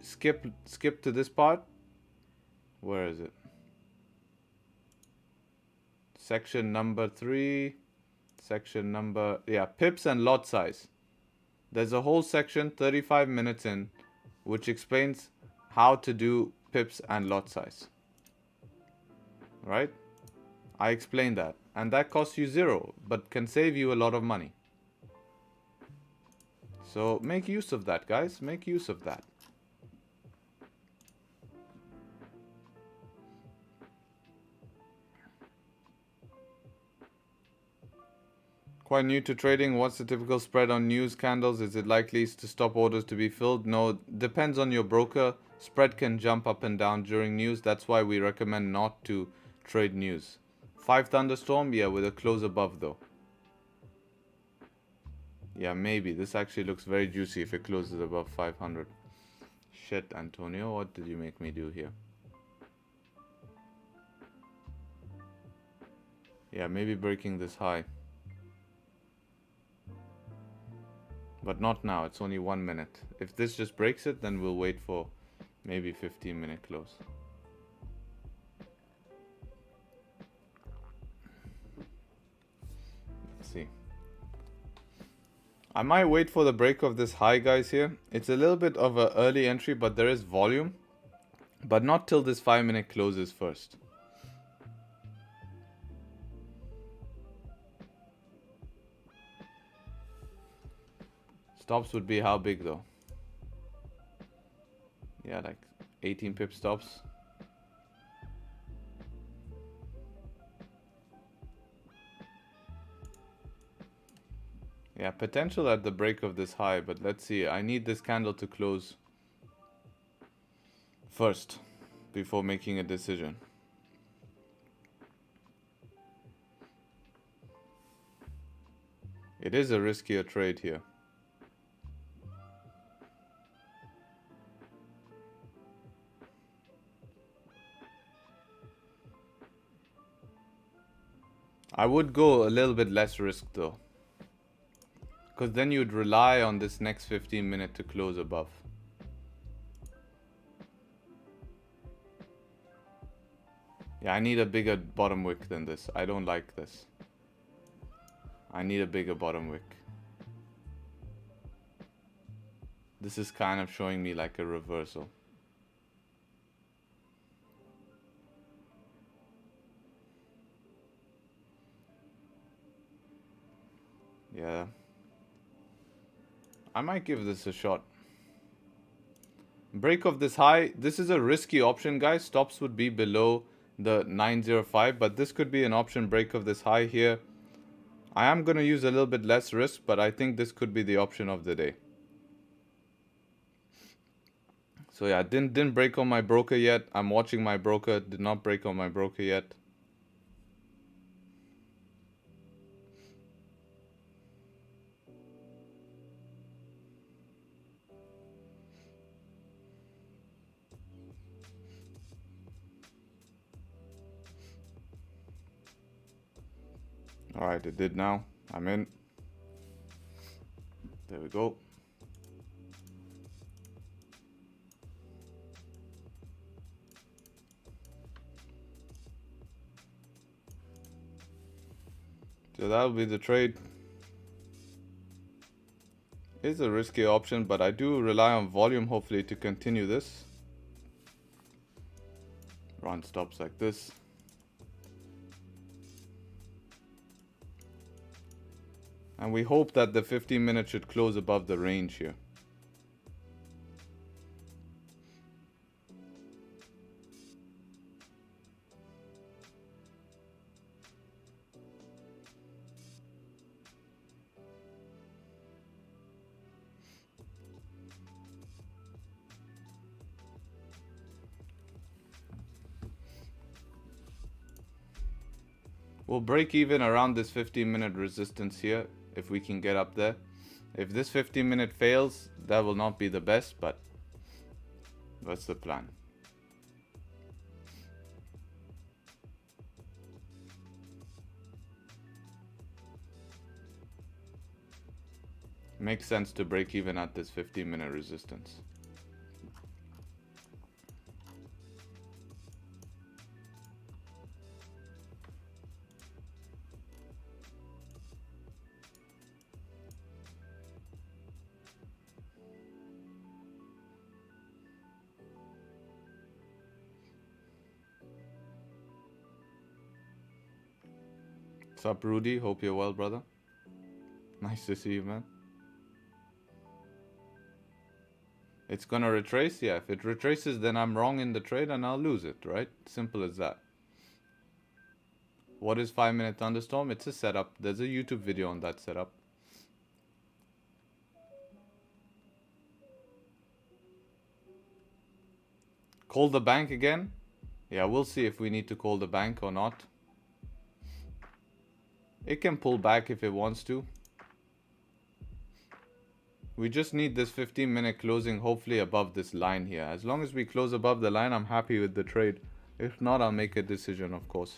Skip to this part. Where is it? Section number 3, pips and lot size. There's a whole section 35 minutes in which explains how to do pips and lot size. Right? I explained that. And that costs you $0, but can save you a lot of money. So make use of that, guys. Make use of that. Quite new to trading. What's the typical spread on news candles? Is it likely to stop orders to be filled? No, depends on your broker. Spread can jump up and down during news. That's why we recommend not to trade news. 5 thunderstorm, yeah, with a close above though. Yeah, maybe. This actually looks very juicy if it closes above 500. Shit, Antonio, what did you make me do here? Yeah, maybe breaking this high. But not now, it's only 1 minute. If this just breaks it, then we'll wait for maybe 15-minute close. Let's see. I might wait for the break of this high, guys, here. It's a little bit of an early entry, but there is volume. But not till this 5-minute closes first. Stops would be how big though? Yeah, like 18 pip stops. Yeah, potential at the break of this high, but let's see. I need this candle to close first before making a decision. It is a riskier trade here. I would go a little bit less risk though, because then you'd rely on this next 15-minute to close above. Yeah, I need a bigger bottom wick than this. I don't like this. I need a bigger bottom wick. This is kind of showing me like a reversal. Yeah. I might give this a shot. Break of this high. This is a risky option, guys. Stops would be below the 905, but this could be an option break of this high here. I am going to use a little bit less risk, but I think this could be the option of the day. So yeah, didn't break on my broker yet. I'm watching my broker. Did not break on my broker yet. Alright, it did now. I'm in. There we go. So that'll be the trade. It's a risky option, but I do rely on volume hopefully to continue this. Run stops like this. And we hope that the 15-minute should close above the range here. We'll break even around this 15-minute resistance here if we can get up there. If this 15-minute fails, that will not be the best, but that's the plan. Makes sense to break even at this 15-minute resistance. What's up, Rudy? Hope you're well, brother. Nice to see you, man. It's gonna retrace? Yeah, if it retraces, then I'm wrong in the trade and I'll lose it, right? Simple as that. What is 5-minute thunderstorm? It's a setup. There's a YouTube video on that setup. Call the bank again? Yeah, we'll see if we need to call the bank or not. It can pull back if it wants to. We just need this 15-minute closing hopefully above this line here. As long as we close above the line, I'm happy with the trade. If not, I'll make a decision, of course.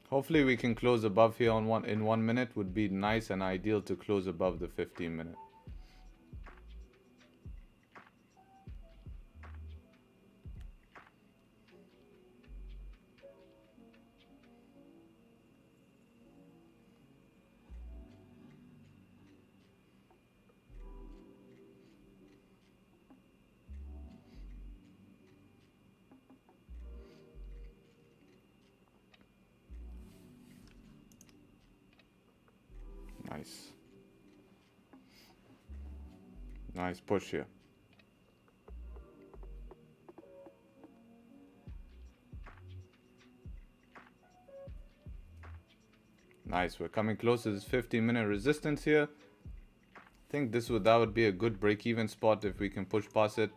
Hopefully we can close above here on in 1 minute. Would be nice and ideal to close above the 15-minute. Nice. Nice push here. Nice, we're coming close to this 15-minute resistance here. I think that would be a good break-even spot if we can push past it.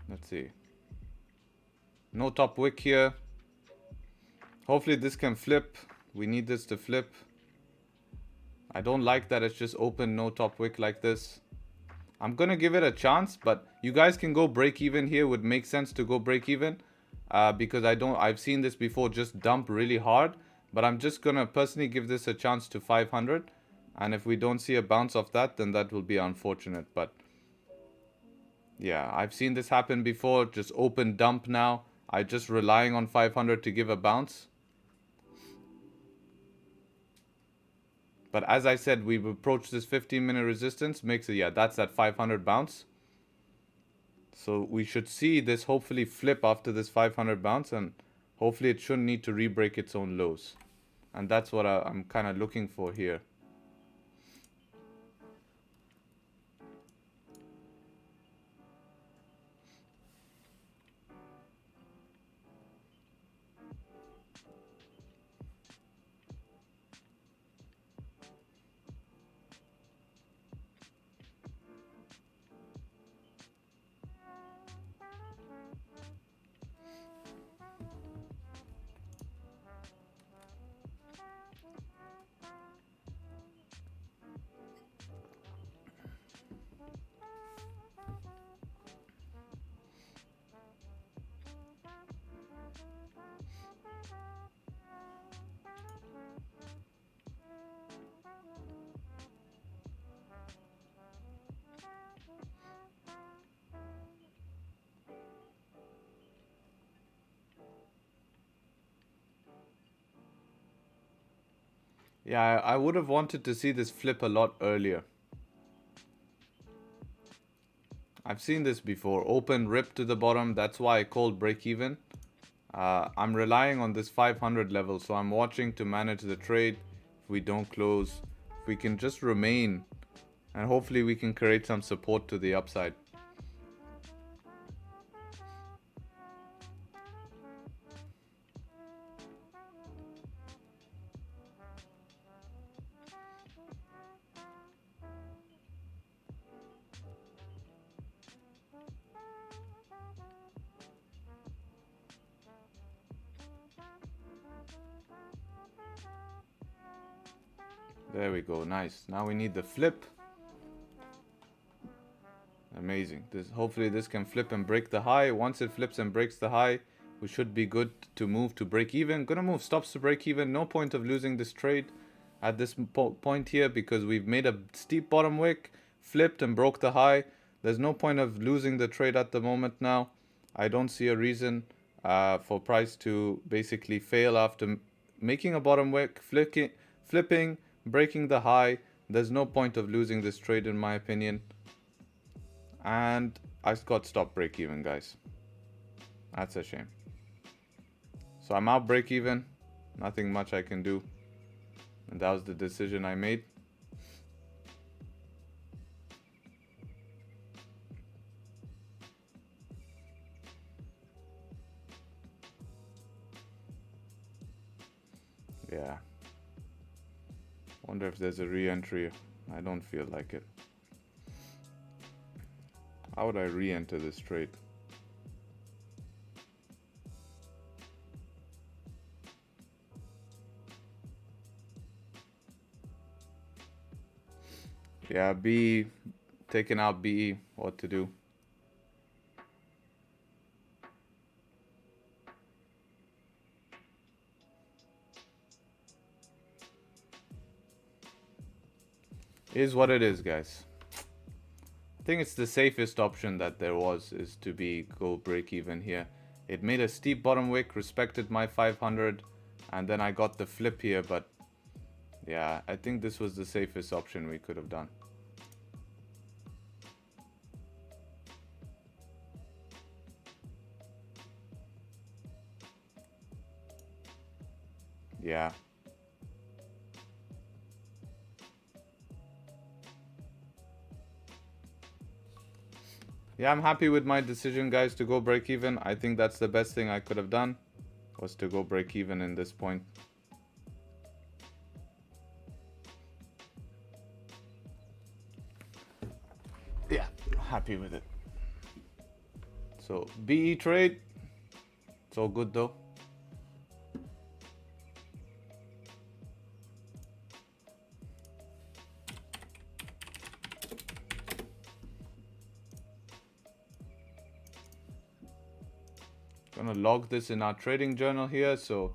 Let's see. No top wick here. Hopefully this can flip. We need this to flip. I don't like that it's just open, no top wick like this. I'm gonna give it a chance, but you guys can go break even here. Would make sense to go break even because I've seen this before just dump really hard, but I'm just gonna personally give this a chance to 500, and if we don't see a bounce off that, then that will be unfortunate. But yeah, I've seen this happen before, just open dump now. I'm just relying on 500 to give a bounce. But as I said, we've approached this 15-minute resistance. Makes it, yeah, that's that 500 bounce. So we should see this hopefully flip after this 500 bounce. And hopefully it shouldn't need to re-break its own lows. And that's what I'm kind of looking for here. Yeah, I would have wanted to see this flip a lot earlier. I've seen this before. Open, rip to the bottom. That's why I called break even. I'm relying on this 500 level, so I'm watching to manage the trade. If we don't close, if we can just remain, and hopefully we can create some support to the upside. There we go, nice. Now we need the flip. Amazing. Hopefully this can flip and break the high. Once it flips and breaks the high, we should be good to move to break even. Gonna move stops to break even. No point of losing this trade at this point here because we've made a steep bottom wick, flipped and broke the high. There's no point of losing the trade at the moment now. I don't see a reason for price to basically fail after making a bottom wick, flipping, breaking the high. There's no point of losing this trade in my opinion. And I got stop break even, guys. That's a shame. So I'm out break even. Nothing much I can do. And that was the decision I made. Yeah. Wonder if there's a re-entry. I don't feel like it. How would I re-enter this trade? Yeah, B, taking out B, what to do? Is what it is, guys. I think it's the safest option that there was is to go break even here. It made a steep bottom wick, respected my 500, and then I got the flip here, but yeah, I think this was the safest option we could have done. Yeah. Yeah, I'm happy with my decision, guys, to go break even. I think that's the best thing I could have done, was to go break even in this point. Yeah, happy with it. So, BE trade. It's all good though. Gonna log this in our trading journal here. So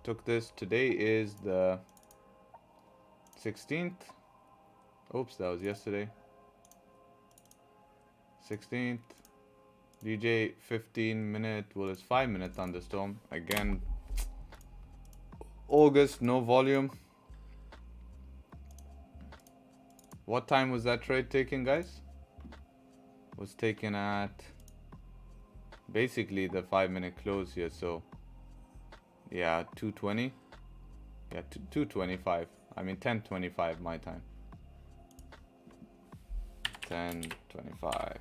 took this, today is the 16th. Oops, that was yesterday. 16th. DJ 15-minute, well, it's 5-minute thunderstorm. Again, August, no volume. What time was that trade taken, guys? Was taken at basically the 5-minute close here, so yeah, 2:20. Yeah, 2:25. I mean 10:25 my time. 10:25.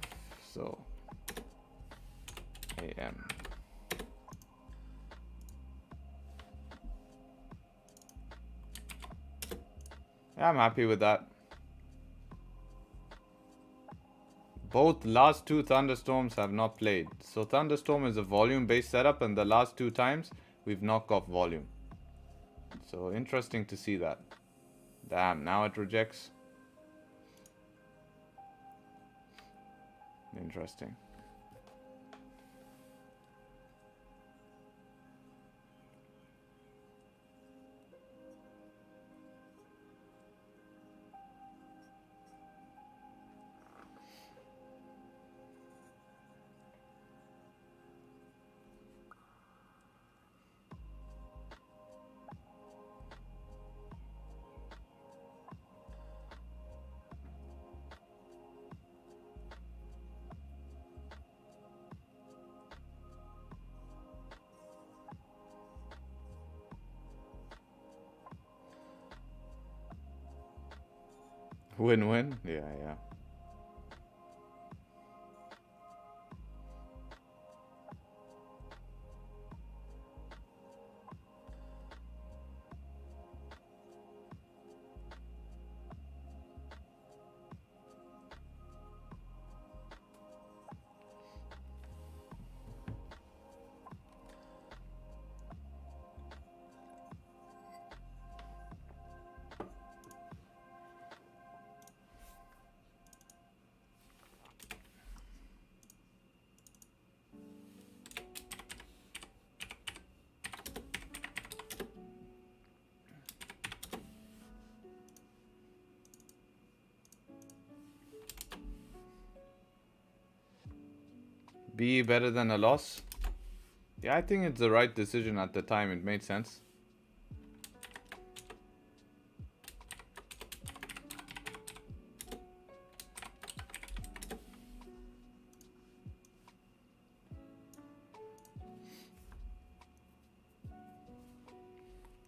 So AM. Yeah, I'm happy with that. Both last two thunderstorms have not played. So thunderstorm is a volume-based setup, and the last two times we've knocked off volume. So interesting to see that. Damn, now it rejects. Interesting. Win-win. Yeah, yeah. Be better than a loss. Yeah, I think it's the right decision at the time. It made sense.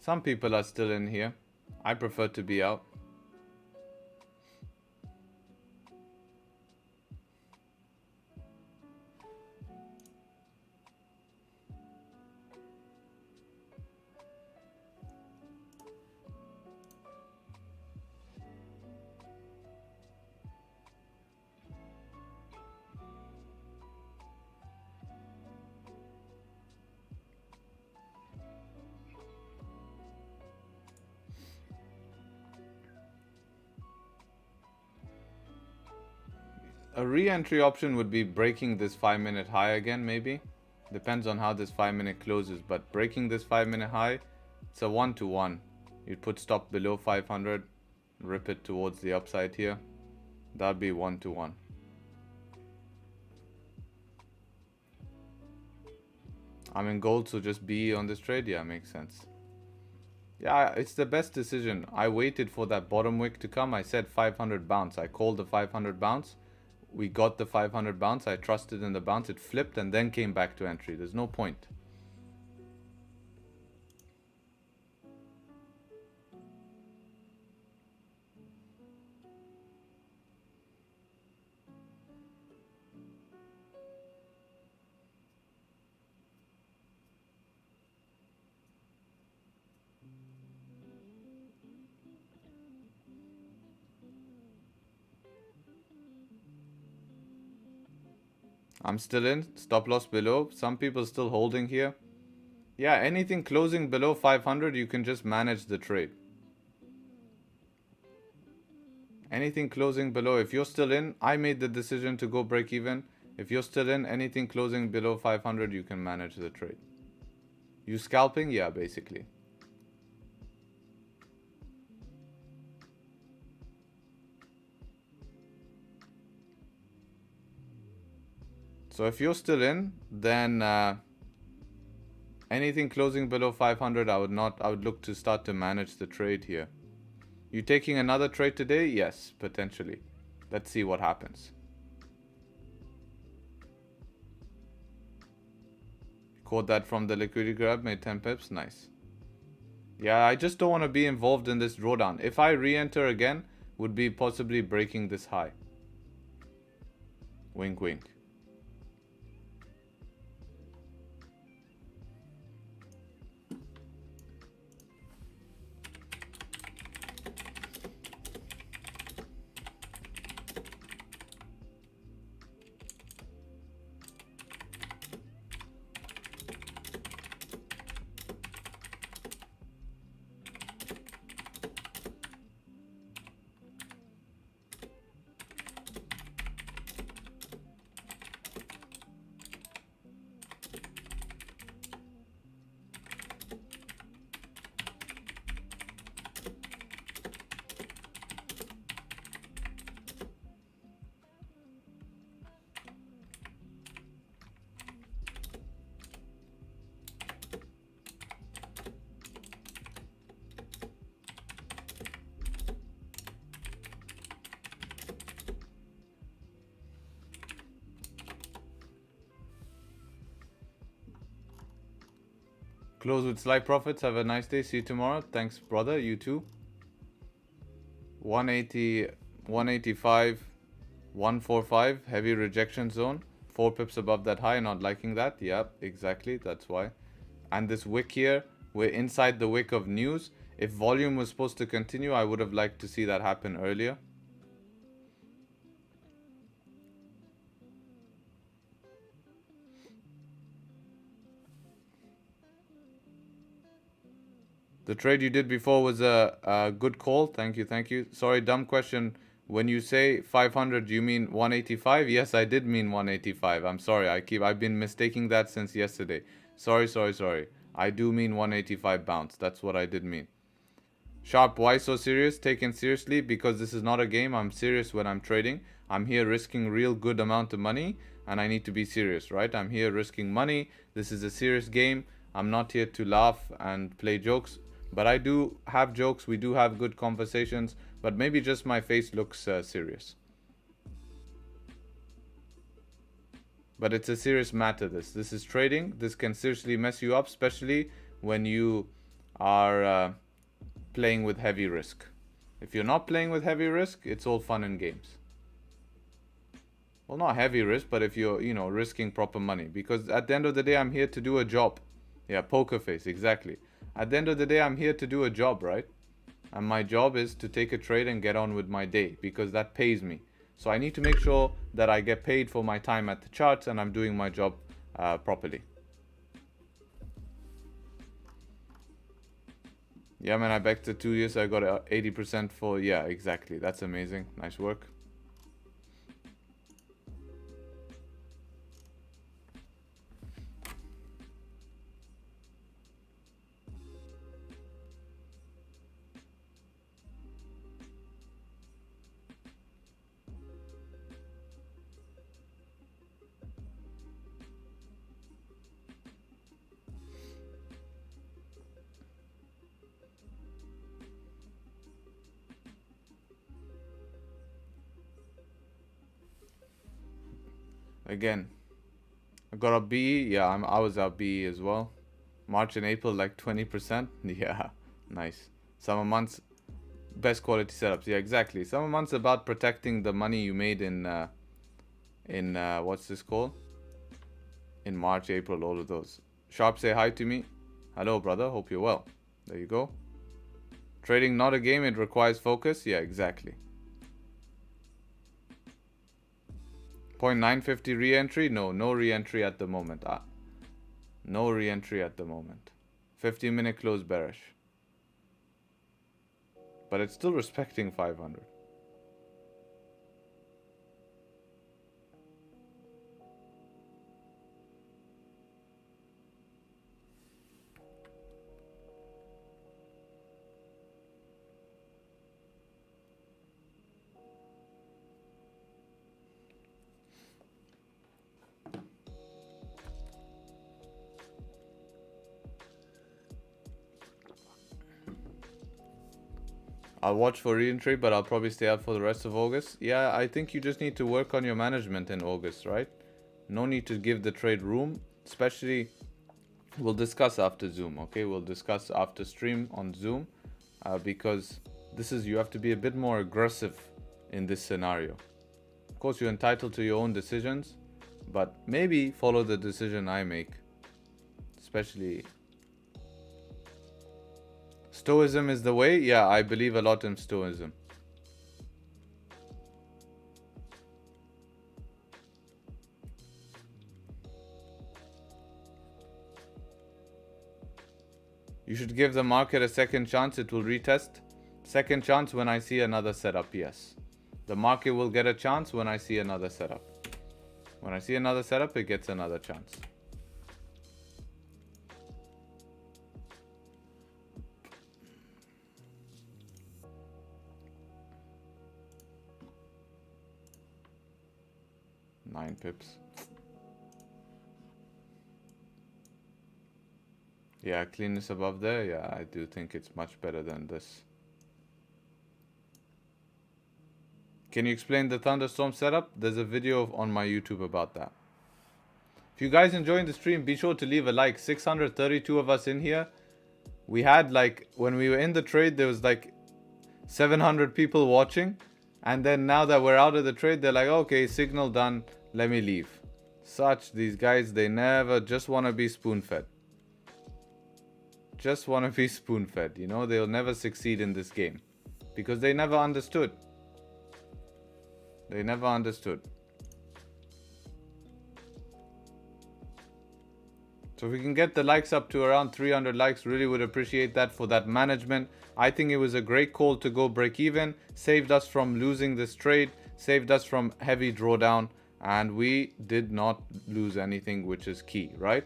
Some people are still in here. I prefer to be out. A re-entry option would be breaking this 5-minute high again, maybe. Depends on how this 5-minute closes, but breaking this 5-minute high, it's a 1-to-1. You'd put stop below 500, rip it towards the upside here. That'd be 1-to-1. I'm in gold, so just be on this trade. Yeah, makes sense. Yeah, it's the best decision. I waited for that bottom wick to come. I said 500 bounce. I called the 500 bounce. We got the 500 bounce. I trusted in the bounce. It flipped and then came back to entry. There's no point. I'm still in. Stop loss below. Some people still holding here. Yeah, anything closing below 500, you can just manage the trade. Anything closing below, if you're still in, I made the decision to go break even. If you're still in, anything closing below 500, you can manage the trade. You scalping? Yeah, basically. So if you're still in, then anything closing below 500, I would look to start to manage the trade here. You taking another trade today? Yes, potentially. Let's see what happens. Caught that from the liquidity grab, made 10 pips, nice. Yeah, I just don't want to be involved in this drawdown. If I re-enter again, would be possibly breaking this high. Wink, wink. Close with slight profits. Have a nice day. See you tomorrow. Thanks, brother. You too. 180. 185, 145, heavy rejection zone. 4 pips above that high, not liking that. Yep, exactly, that's why. And this wick here, we're inside the wick of news. If volume was supposed to continue, I would have liked to see that happen earlier. The trade you did before was a good call. Thank you, thank you. Sorry, dumb question. When you say 500, do you mean 185? Yes, I did mean 185. I'm sorry. I've been mistaking that since yesterday. Sorry. I do mean 185 bounce. That's what I did mean. Sharp, why so serious? Taken seriously because this is not a game. I'm serious when I'm trading. I'm here risking real good amount of money and I need to be serious, right? I'm here risking money. This is a serious game. I'm not here to laugh and play jokes. But I do have jokes, we do have good conversations, but maybe just my face looks serious. But it's a serious matter, this. This is trading. This can seriously mess you up, especially when you are playing with heavy risk. If you're not playing with heavy risk, it's all fun and games. Well, not heavy risk, but if you're, risking proper money. Because at the end of the day, I'm here to do a job. Yeah, poker face, exactly. At the end of the day, I'm here to do a job, right? And my job is to take a trade and get on with my day because that pays me. So I need to make sure that I get paid for my time at the charts and I'm doing my job properly. Yeah, man, I backed the 2 years. I got 80% for, yeah, exactly. That's amazing. Nice work. Again, I got a B. Yeah, I was up B as well. March and April like 20%. Yeah, nice. Summer months, best quality setups. Yeah, exactly. Summer months about protecting the money you made in what's this called? In March, April, all of those. Sharp, say hi to me. Hello, brother. Hope you're well. There you go. Trading not a game. It requires focus. Yeah, exactly. 0.950 re-entry? No re-entry at the moment. No re-entry at the moment. 15-minute close bearish. But it's still respecting 500. I'll watch for re-entry, but I'll probably stay out for the rest of August. Yeah, I think you just need to work on your management in August, right? No need to give the trade room, especially, we'll discuss after Zoom, okay? We'll discuss after stream on Zoom, because you have to be a bit more aggressive in this scenario. Of course, you're entitled to your own decisions, but maybe follow the decision I make, especially... Stoicism is the way? Yeah, I believe a lot in Stoicism. You should give the market a second chance. It will retest. Second chance when I see another setup, yes. The market will get a chance when I see another setup. When I see another setup, it gets another chance. Nine pips. Yeah, cleanness above there. Yeah, I do think it's much better than this. Can you explain the thunderstorm setup? There's a video on my YouTube about that. If you guys enjoying the stream, be sure to leave a like. 632 of us in here. We had like, when we were in the trade, there was like 700 people watching. And then now that we're out of the trade, they're like, okay, signal done, let me leave. These guys, they never just want to be spoon-fed. Just want to be spoon-fed, you know? They'll never succeed in this game. Because they never understood. They never understood. So if we can get the likes up to around 300 likes, really would appreciate that for that management. I think it was a great call to go break even. Saved us from losing this trade. Saved us from heavy drawdown. And we did not lose anything, which is key, right?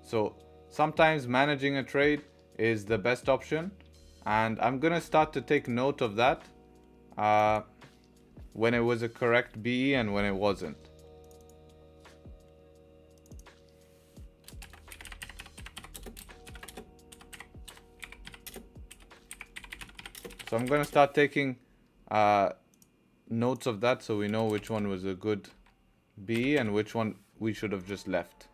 So sometimes managing a trade is the best option. And I'm going to start to take note of that. When it was a correct BE and when it wasn't. So I'm going to start taking notes of that so we know which one was a good BE and which one we should have just left.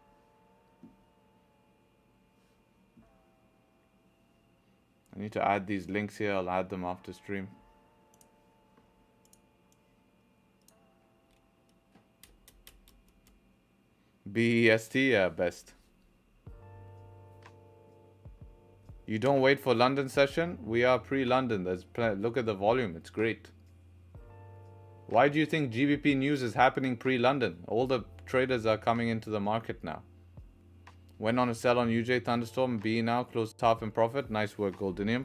I need to add these links here. I'll add them after stream. BEST, yeah, best. You don't wait for London session? We are pre-London. Look at the volume. It's great. Why do you think GBP news is happening pre-London? All the traders are coming into the market now. Went on a sell on UJ Thunderstorm. BE now closed half in profit. Nice work, Goldinium.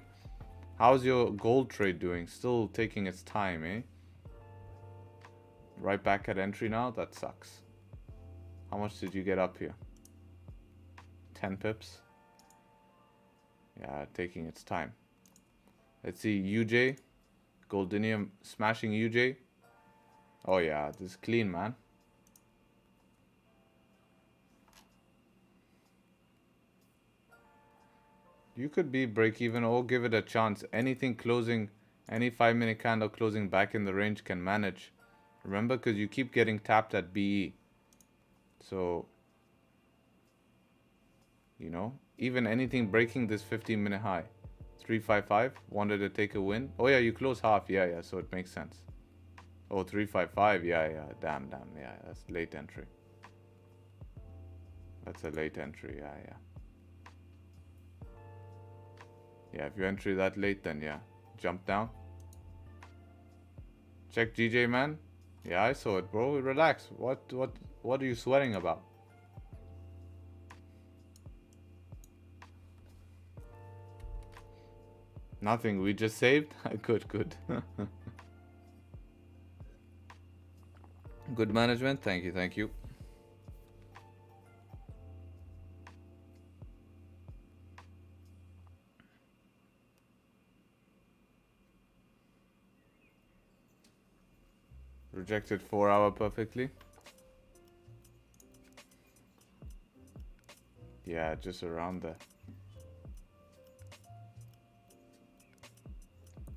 How's your gold trade doing? Still taking its time, eh? Right back at entry now? That sucks. How much did you get up here? 10 pips. Yeah, taking its time. Let's see, UJ. Goldinium smashing UJ. Oh yeah, this is clean, man. You could be break even or give it a chance. Anything closing, any 5-minute candle closing back in the range can manage. Remember, because you keep getting tapped at BE. So, you know, even anything breaking this 15-minute high. 355, wanted to take a win. Oh yeah, you close half. Yeah, so it makes sense. Oh, 355, yeah, damn, yeah, that's late entry. That's a late entry, yeah. Yeah, if you entry that late, then yeah, jump down. Check GJ, man. Yeah, I saw it, bro. Relax. What are you sweating about? Nothing. We just saved. Good. Good management. Thank you. Rejected 4-hour perfectly. Yeah, just around there.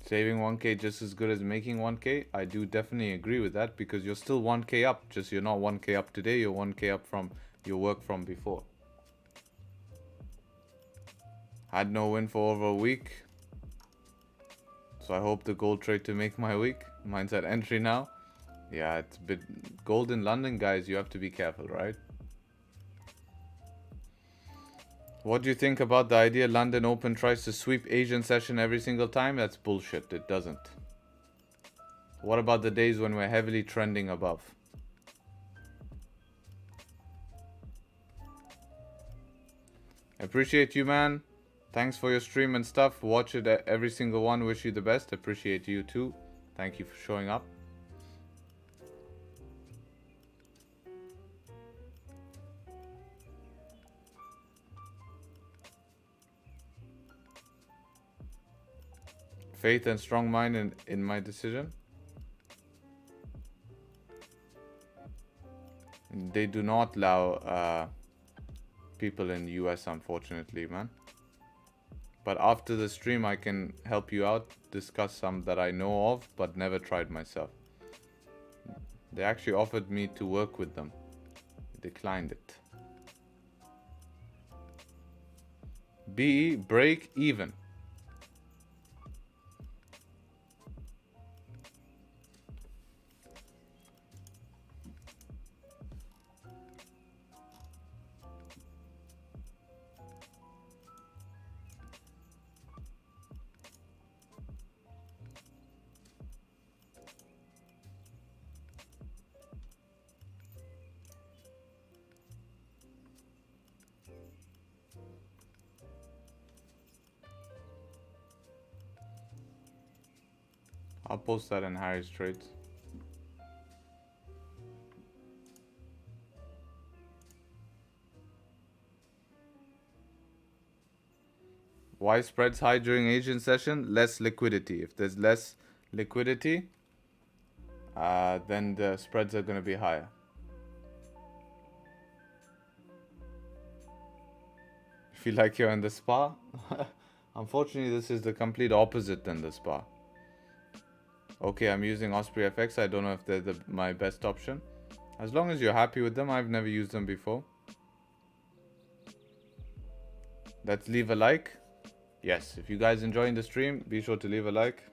Saving 1k just as good as making 1k. I do definitely agree with that because you're still 1k up. Just you're not 1k up today. You're 1k up from your work from before. Had no win for over a week. So I hope the gold trade to make my week. Mine's at entry now. Yeah, it's a bit gold in London, guys. You have to be careful, right? What do you think about the idea London Open tries to sweep Asian session every single time? That's bullshit. It doesn't. What about the days when we're heavily trending above? Appreciate you, man. Thanks for your stream and stuff. Watch it, every single one. Wish you the best. Appreciate you too. Thank you for showing up. Faith and strong mind in my decision. They do not allow people in the US, unfortunately, man. But after the stream, I can help you out, discuss some that I know of, but never tried myself. They actually offered me to work with them. I declined it. BE, break even. I'll post that in Harry's trades. Why spreads high during Asian session? Less liquidity. If there's less liquidity, then the spreads are going to be higher. Feel like you're in the spa? Unfortunately, this is the complete opposite than the spa. Okay, I'm using Osprey FX. I don't know if they're my best option. As long as you're happy with them, I've never used them before. Let's leave a like. Yes, if you guys enjoying the stream, be sure to leave a like.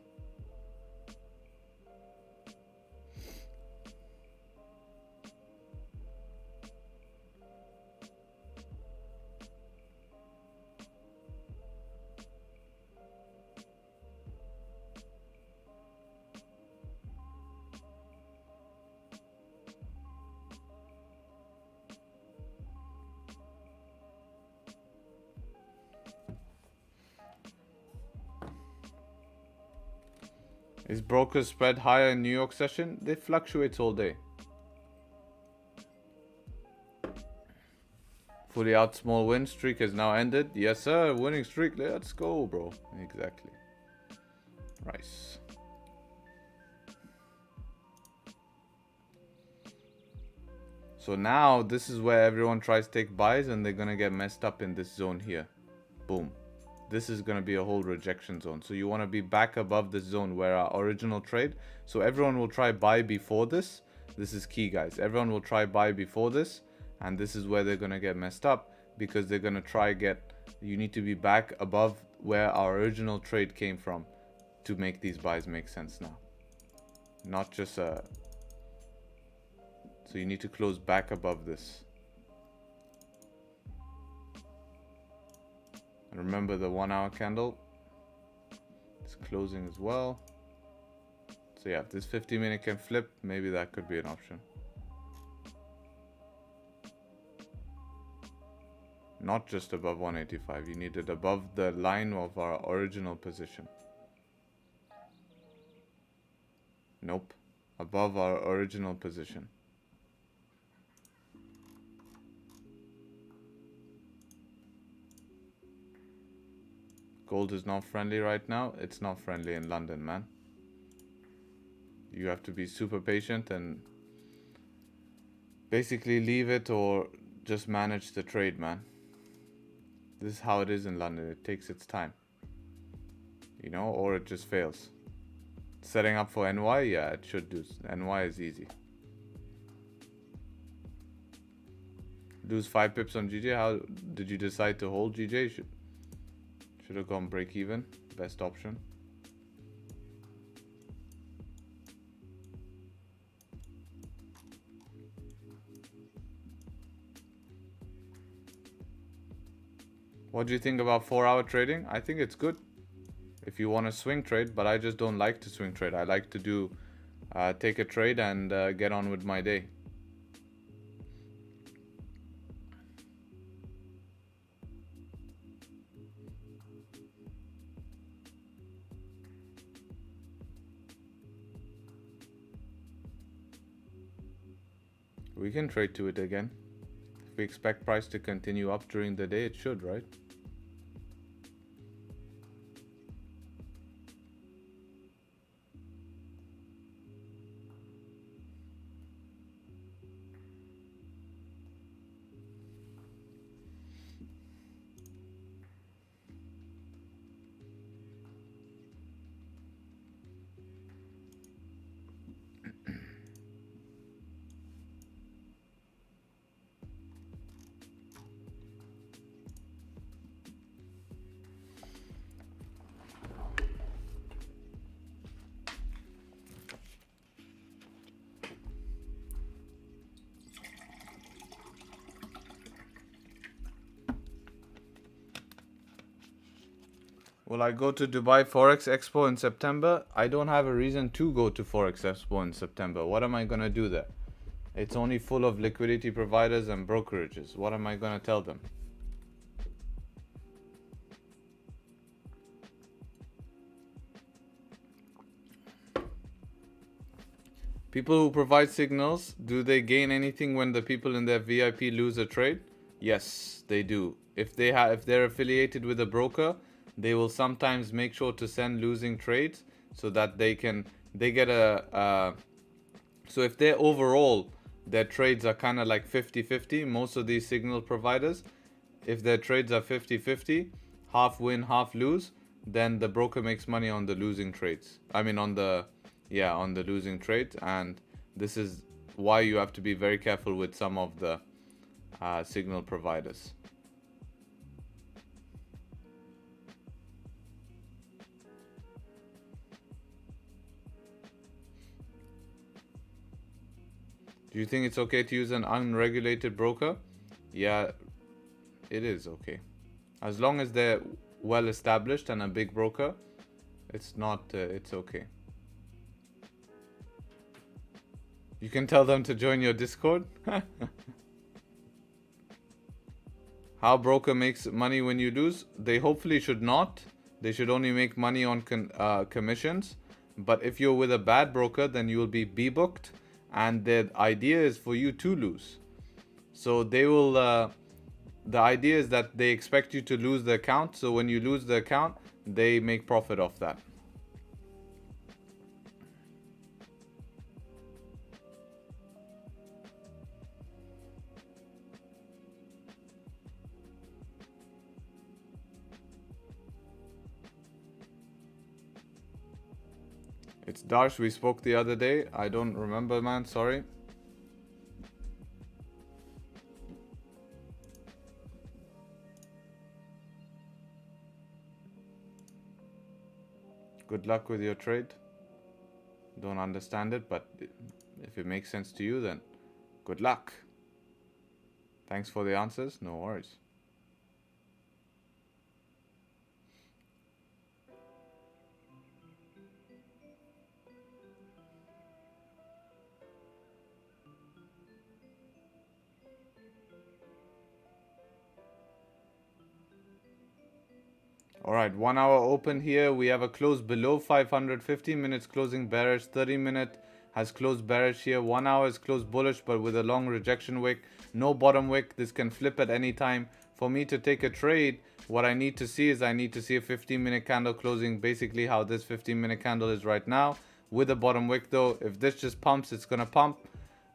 Is brokers spread higher in New York session? They fluctuate all day. Fully out small win streak has now ended. Yes, sir. Winning streak. Let's go, bro. Exactly. Rice. So now this is where everyone tries to take buys and they're going to get messed up in this zone here. Boom. This is going to be a whole rejection zone. So you want to be back above this zone where our original trade. So everyone will try buy before this. This is key, guys. Everyone will try buy before this. And this is where they're going to get messed up. Because they're going to try you need to be back above where our original trade came from. To make these buys make sense now. Not just so you need to close back above this. Remember the 1 hour candle. It's closing as well. So yeah, if this 50-minute can flip, maybe that could be an option. Not just above 185. You need it above the line of our original position. Nope. Above our original position. Gold is not friendly right now. It's not friendly in London, man. You have to be super patient and basically leave it or just manage the trade, man. This is how it is in London. It takes its time. You know, or it just fails. Setting up for NY? Yeah, it should do. NY is easy. Lose 5 pips on GJ. How did you decide to hold GJ? Should have gone break even. Best option. What do you think about 4-hour trading? I think it's good if you want to swing trade, but I just don't like to swing trade. I like to do take a trade and get on with my day. We can trade to it again. If we expect price to continue up during the day, it should, right? Will I go to Dubai Forex Expo in September? I don't have a reason to go to Forex Expo in September. What am I going to do there? It's only full of liquidity providers and brokerages. What am I going to tell them? People who provide signals, do they gain anything when the people in their VIP lose a trade? Yes, they do. If they're affiliated with a broker, they will sometimes make sure to send losing trades so that they get a so if they're overall their trades are kind of like 50-50, most of these signal providers, if their trades are 50-50, half win, half lose, then the broker makes money on the losing trades. I mean on the losing trades, and this is why you have to be very careful with some of the signal providers. Do you think it's okay to use an unregulated broker? Yeah, it is okay. As long as they're well established and a big broker, it's okay. You can tell them to join your Discord. How broker makes money when you lose? They hopefully should not. They should only make money on commissions. But if you're with a bad broker, then you will be booked, and the idea is for you to lose. So they will. The idea is that they expect you to lose the account. So when you lose the account, they make profit off that. It's Darsh. We spoke the other day. I don't remember, man. Sorry. Good luck with your trade. Don't understand it, but if it makes sense to you, then good luck. Thanks for the answers. No worries. All right, 1 hour open here. We have a close below 500, 15 minutes closing bearish, 30-minute has closed bearish here. 1 hour is closed bullish, but with a long rejection wick, no bottom wick. This can flip at any time. For me to take a trade, what I need to see is I need to see a 15-minute candle closing, basically how this 15-minute candle is right now. With a bottom wick though, if this just pumps, it's gonna pump.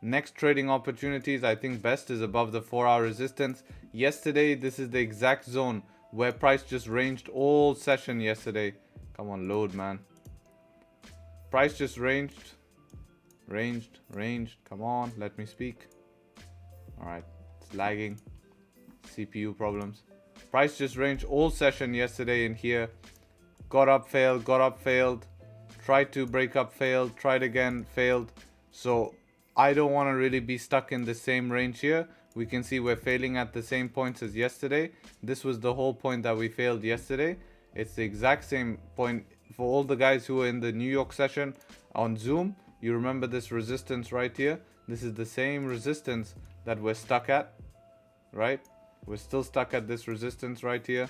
Next trading opportunities, I think best is above the 4-hour resistance. Yesterday, this is the exact zone where price just ranged all session yesterday. Come on, load, man. Price just ranged. Come on, let me speak. All right, it's lagging. CPU problems. Price just ranged all session yesterday in here. Got up, failed. Tried to break up, failed. Tried again, failed. So I don't want to really be stuck in the same range here. We can see we're failing at the same points as yesterday. This was the whole point that we failed yesterday. It's the exact same point for all the guys who were in the New York session on Zoom. You remember this resistance right here? This is the same resistance that we're stuck at, right? We're still stuck at this resistance right here.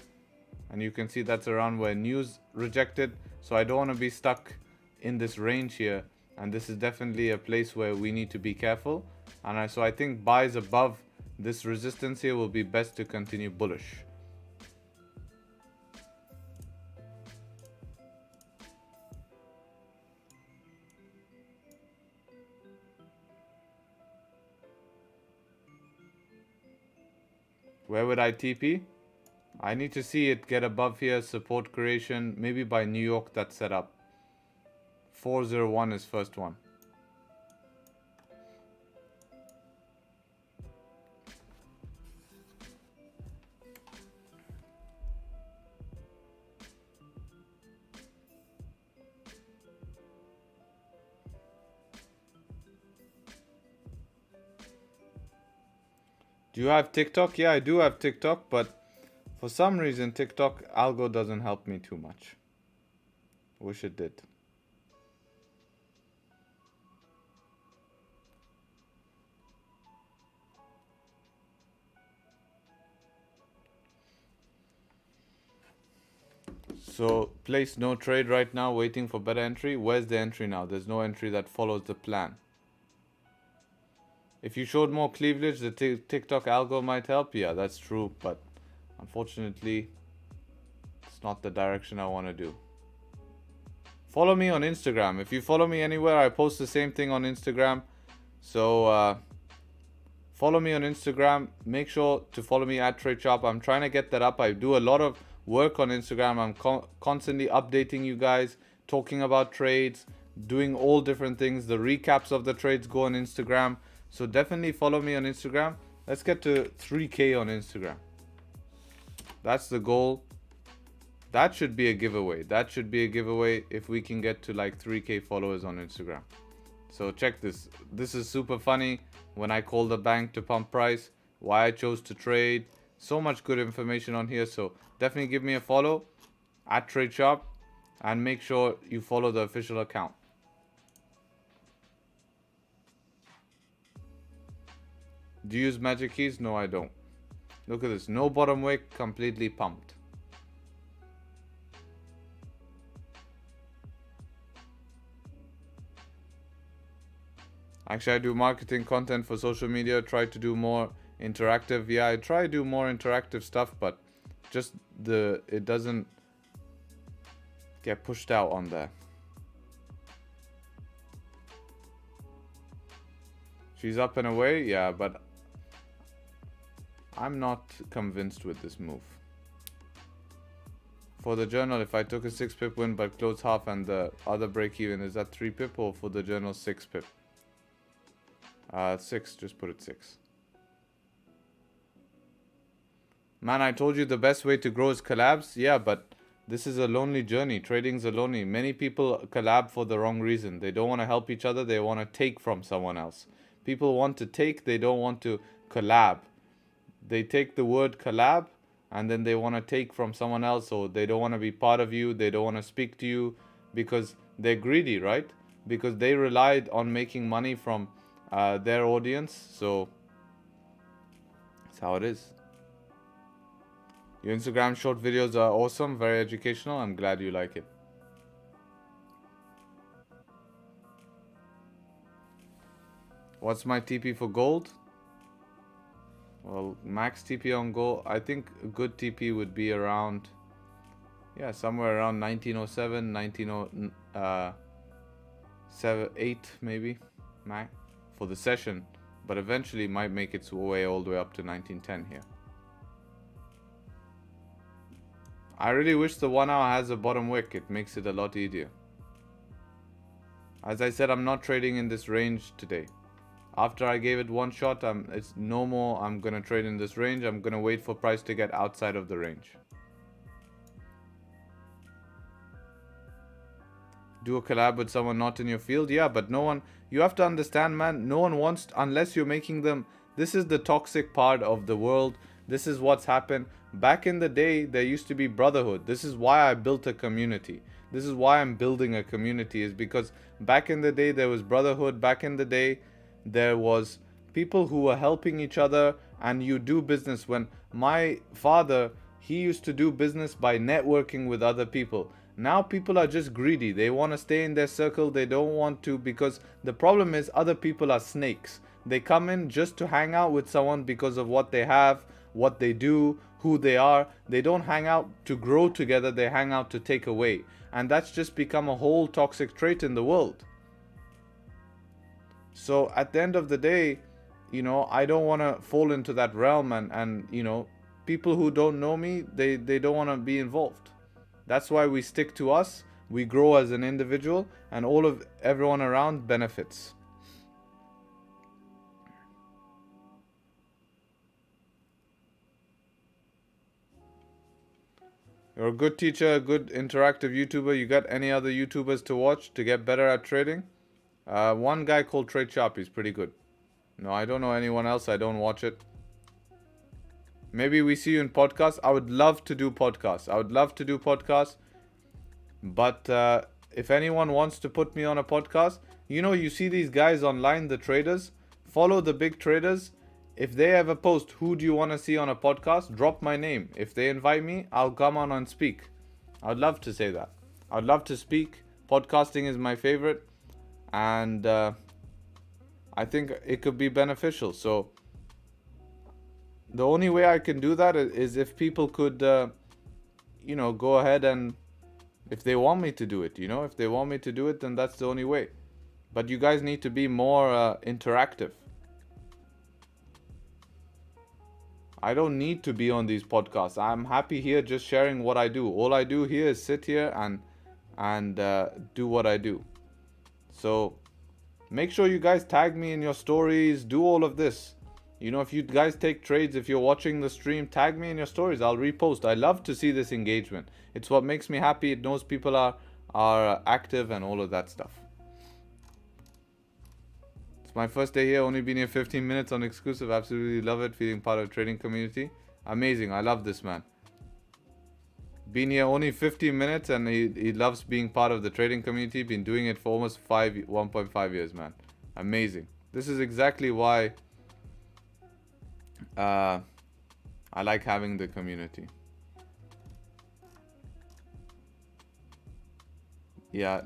And you can see that's around where news rejected. So I don't want to be stuck in this range here. And this is definitely a place where we need to be careful. And so I think buys above this resistance here will be best to continue bullish. Where would I TP? I need to see it get above here, support creation, maybe by New York that's set up. 401 is first one. Do you have TikTok? Yeah, I do have TikTok, but for some reason TikTok algo doesn't help me too much. Wish it did. So place no trade right now, waiting for better entry. Where's the entry now? There's no entry that follows the plan. If you showed more cleavage, the TikTok algo might help. Yeah, that's true, but unfortunately, it's not the direction I want to do. Follow me on Instagram. If you follow me anywhere, I post the same thing on Instagram. So follow me on Instagram. Make sure to follow me at Tradesharpe. I'm trying to get that up. I do a lot of work on Instagram. I'm constantly updating you guys, talking about trades, doing all different things. The recaps of the trades go on Instagram. So definitely follow me on Instagram. Let's get to 3K on Instagram. That's the goal. That should be a giveaway. That should be a giveaway if we can get to like 3K followers on Instagram. So check this. This is super funny. When I call the bank to pump price, why I chose to trade. So much good information on here. So definitely give me a follow at Tradesharpe and make sure you follow the official account. Do you use magic keys? No, I don't. Look at this. No bottom wick, completely pumped. Actually, I do marketing content for social media. Try to do more interactive. Yeah, I try to do more interactive stuff, but just it doesn't get pushed out on there. She's up and away. Yeah, but I'm not convinced with this move. For the journal, if I took a 6 pip win but closed half and the other break even, is that 3 pip or for the journal 6 pip? 6, just put it 6. Man, I told you the best way to grow is collabs. Yeah, but this is a lonely journey. Trading's a lonely. Many people collab for the wrong reason. They don't want to help each other. They want to take from someone else. People want to take. They don't want to collab. They take the word collab and then they want to take from someone else, or they don't want to be part of you. They don't want to speak to you because they're greedy, right? Because they relied on making money from their audience. So that's how it is. Your Instagram short videos are awesome, very educational. I'm glad you like it. What's my TP for gold? Well, max TP on gold, I think a good TP would be around, yeah, somewhere around 1907, 1908 maybe, max for the session, but eventually might make its way all the way up to 1910 here. I really wish the 1 hour has a bottom wick. It makes it a lot easier. As I said, I'm not trading in this range today. After I gave it one shot, it's no more I'm going to trade in this range. I'm going to wait for price to get outside of the range. Do a collab with someone not in your field? Yeah, but no one... You have to understand, man, no one wants... Unless you're making them... This is the toxic part of the world. This is what's happened. Back in the day, there used to be brotherhood. This is why I built a community. This is why I'm building a community, is because back in the day, there was brotherhood. Back in the day, there was people who were helping each other, and you do business. When my father, he used to do business by networking with other people. Now people are just greedy. They want to stay in their circle. They don't want to, because the problem is other people are snakes. They come in just to hang out with someone because of what they have, what they do, who they are. They don't hang out to grow together. They hang out to take away. And that's just become a whole toxic trait in the world. So at the end of the day, you know, I don't want to fall into that realm, and you know, people who don't know me, they don't want to be involved. That's why we stick to us. We grow as an individual, and everyone around benefits. You're a good teacher, a good interactive YouTuber. You got any other YouTubers to watch to get better at trading? One guy called Tradesharpe is pretty good. No, I don't know anyone else. I don't watch it. Maybe we see you in podcasts. I would love to do podcasts. But if anyone wants to put me on a podcast, you know, you see these guys online, the traders. Follow the big traders. If they ever post, who do you want to see on a podcast? Drop my name. If they invite me, I'll come on and speak. I'd love to say that. I'd love to speak. Podcasting is my favorite. And I I think it could be beneficial. So the only way I can do that is if people could, you know, go ahead and if they want me to do it, you know, if they want me to do it, then that's the only way. But you guys need to be more interactive. I don't need to be on these podcasts. I'm happy here just sharing what I do. All I do here is sit here and do what I do. So make sure you guys tag me in your stories. Do all of this. You know, if you guys take trades, if you're watching the stream, tag me in your stories. I'll repost. I love to see this engagement. It's what makes me happy. It knows people are active and all of that stuff. It's my first day here. Only been here 15 minutes on exclusive. Absolutely love it. Feeling part of the trading community. Amazing. I love this man. Been here only 15 minutes and he loves being part of the trading community. Been doing it for almost 1.5 years, man. Amazing. This is exactly why I like having the community. Yeah.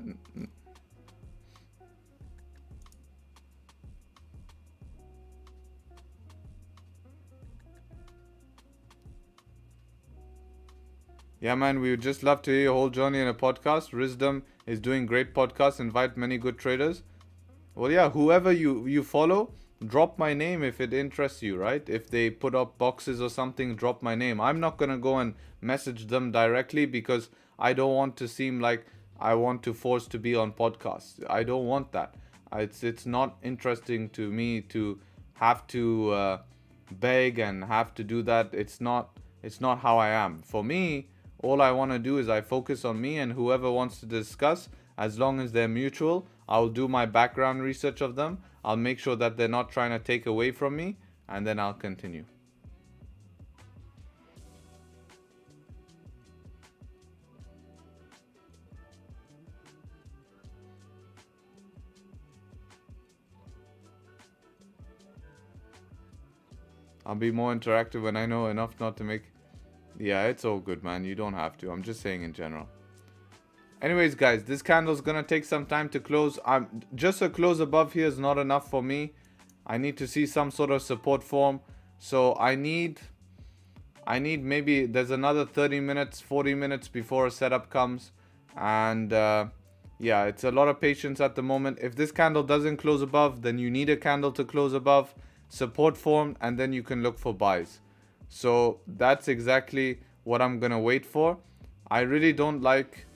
Yeah, man, we would just love to hear your whole journey in a podcast. Wisdom is doing great podcasts. Invite many good traders. Well, yeah, whoever you follow, drop my name if it interests you, right? If they put up boxes or something, drop my name. I'm not going to go and message them directly because I don't want to seem like I want to force to be on podcasts. I don't want that. It's not interesting to me to have to beg and have to do that. It's not how I am. For me, all I want to do is I focus on me, and whoever wants to discuss, as long as they're mutual, I'll do my background research of them. I'll make sure that they're not trying to take away from me, and then I'll continue. I'll be more interactive when I know enough not to make... Yeah, it's all good, man. You don't have to. I'm just saying in general. Anyways, guys, this candle's gonna take some time to close. Just a close above here is not enough for me. I need to see some sort of support form. So I need maybe there's another 30 minutes, 40 minutes before a setup comes. And yeah, it's a lot of patience at the moment. If this candle doesn't close above, then you need a candle to close above, support form, and then you can look for buys. So that's exactly what I'm gonna wait for. I really don't like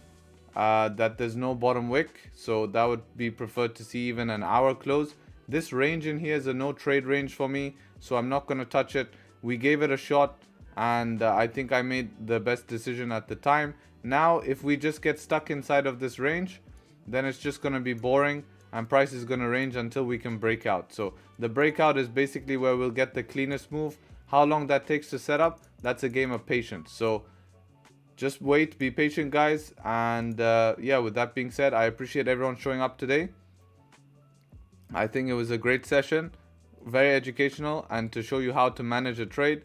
that there's no bottom wick, so that would be preferred to see even an hour close. This range in here is a no trade range for me, so I'm not gonna touch it. We gave it a shot, and I think I made the best decision at the time. Now if we just get stuck inside of this range, then it's just gonna be boring and price is gonna range until we can break out. So the breakout is basically where we'll get the cleanest move. How long that takes to set up, that's a game of patience. So just wait, be patient, guys. And yeah, with that being said, I appreciate everyone showing up today. I think it was a great session, very educational, and to show you how to manage a trade.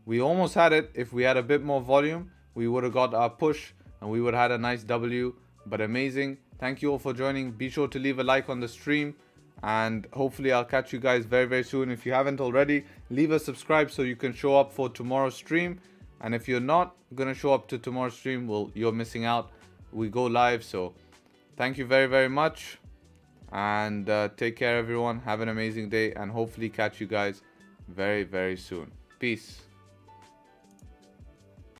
We almost had it. If we had a bit more volume, we would have got our push and we would have had a nice W, but amazing. Thank you all for joining. Be sure to leave a like on the stream, and hopefully I'll catch you guys very, very soon. If you haven't already, leave a subscribe so you can show up for tomorrow's stream. And if you're not gonna show up to tomorrow's stream, well, you're missing out. We go live. So thank you very, very much, and take care, everyone. Have an amazing day, and hopefully catch you guys very, very soon. Peace.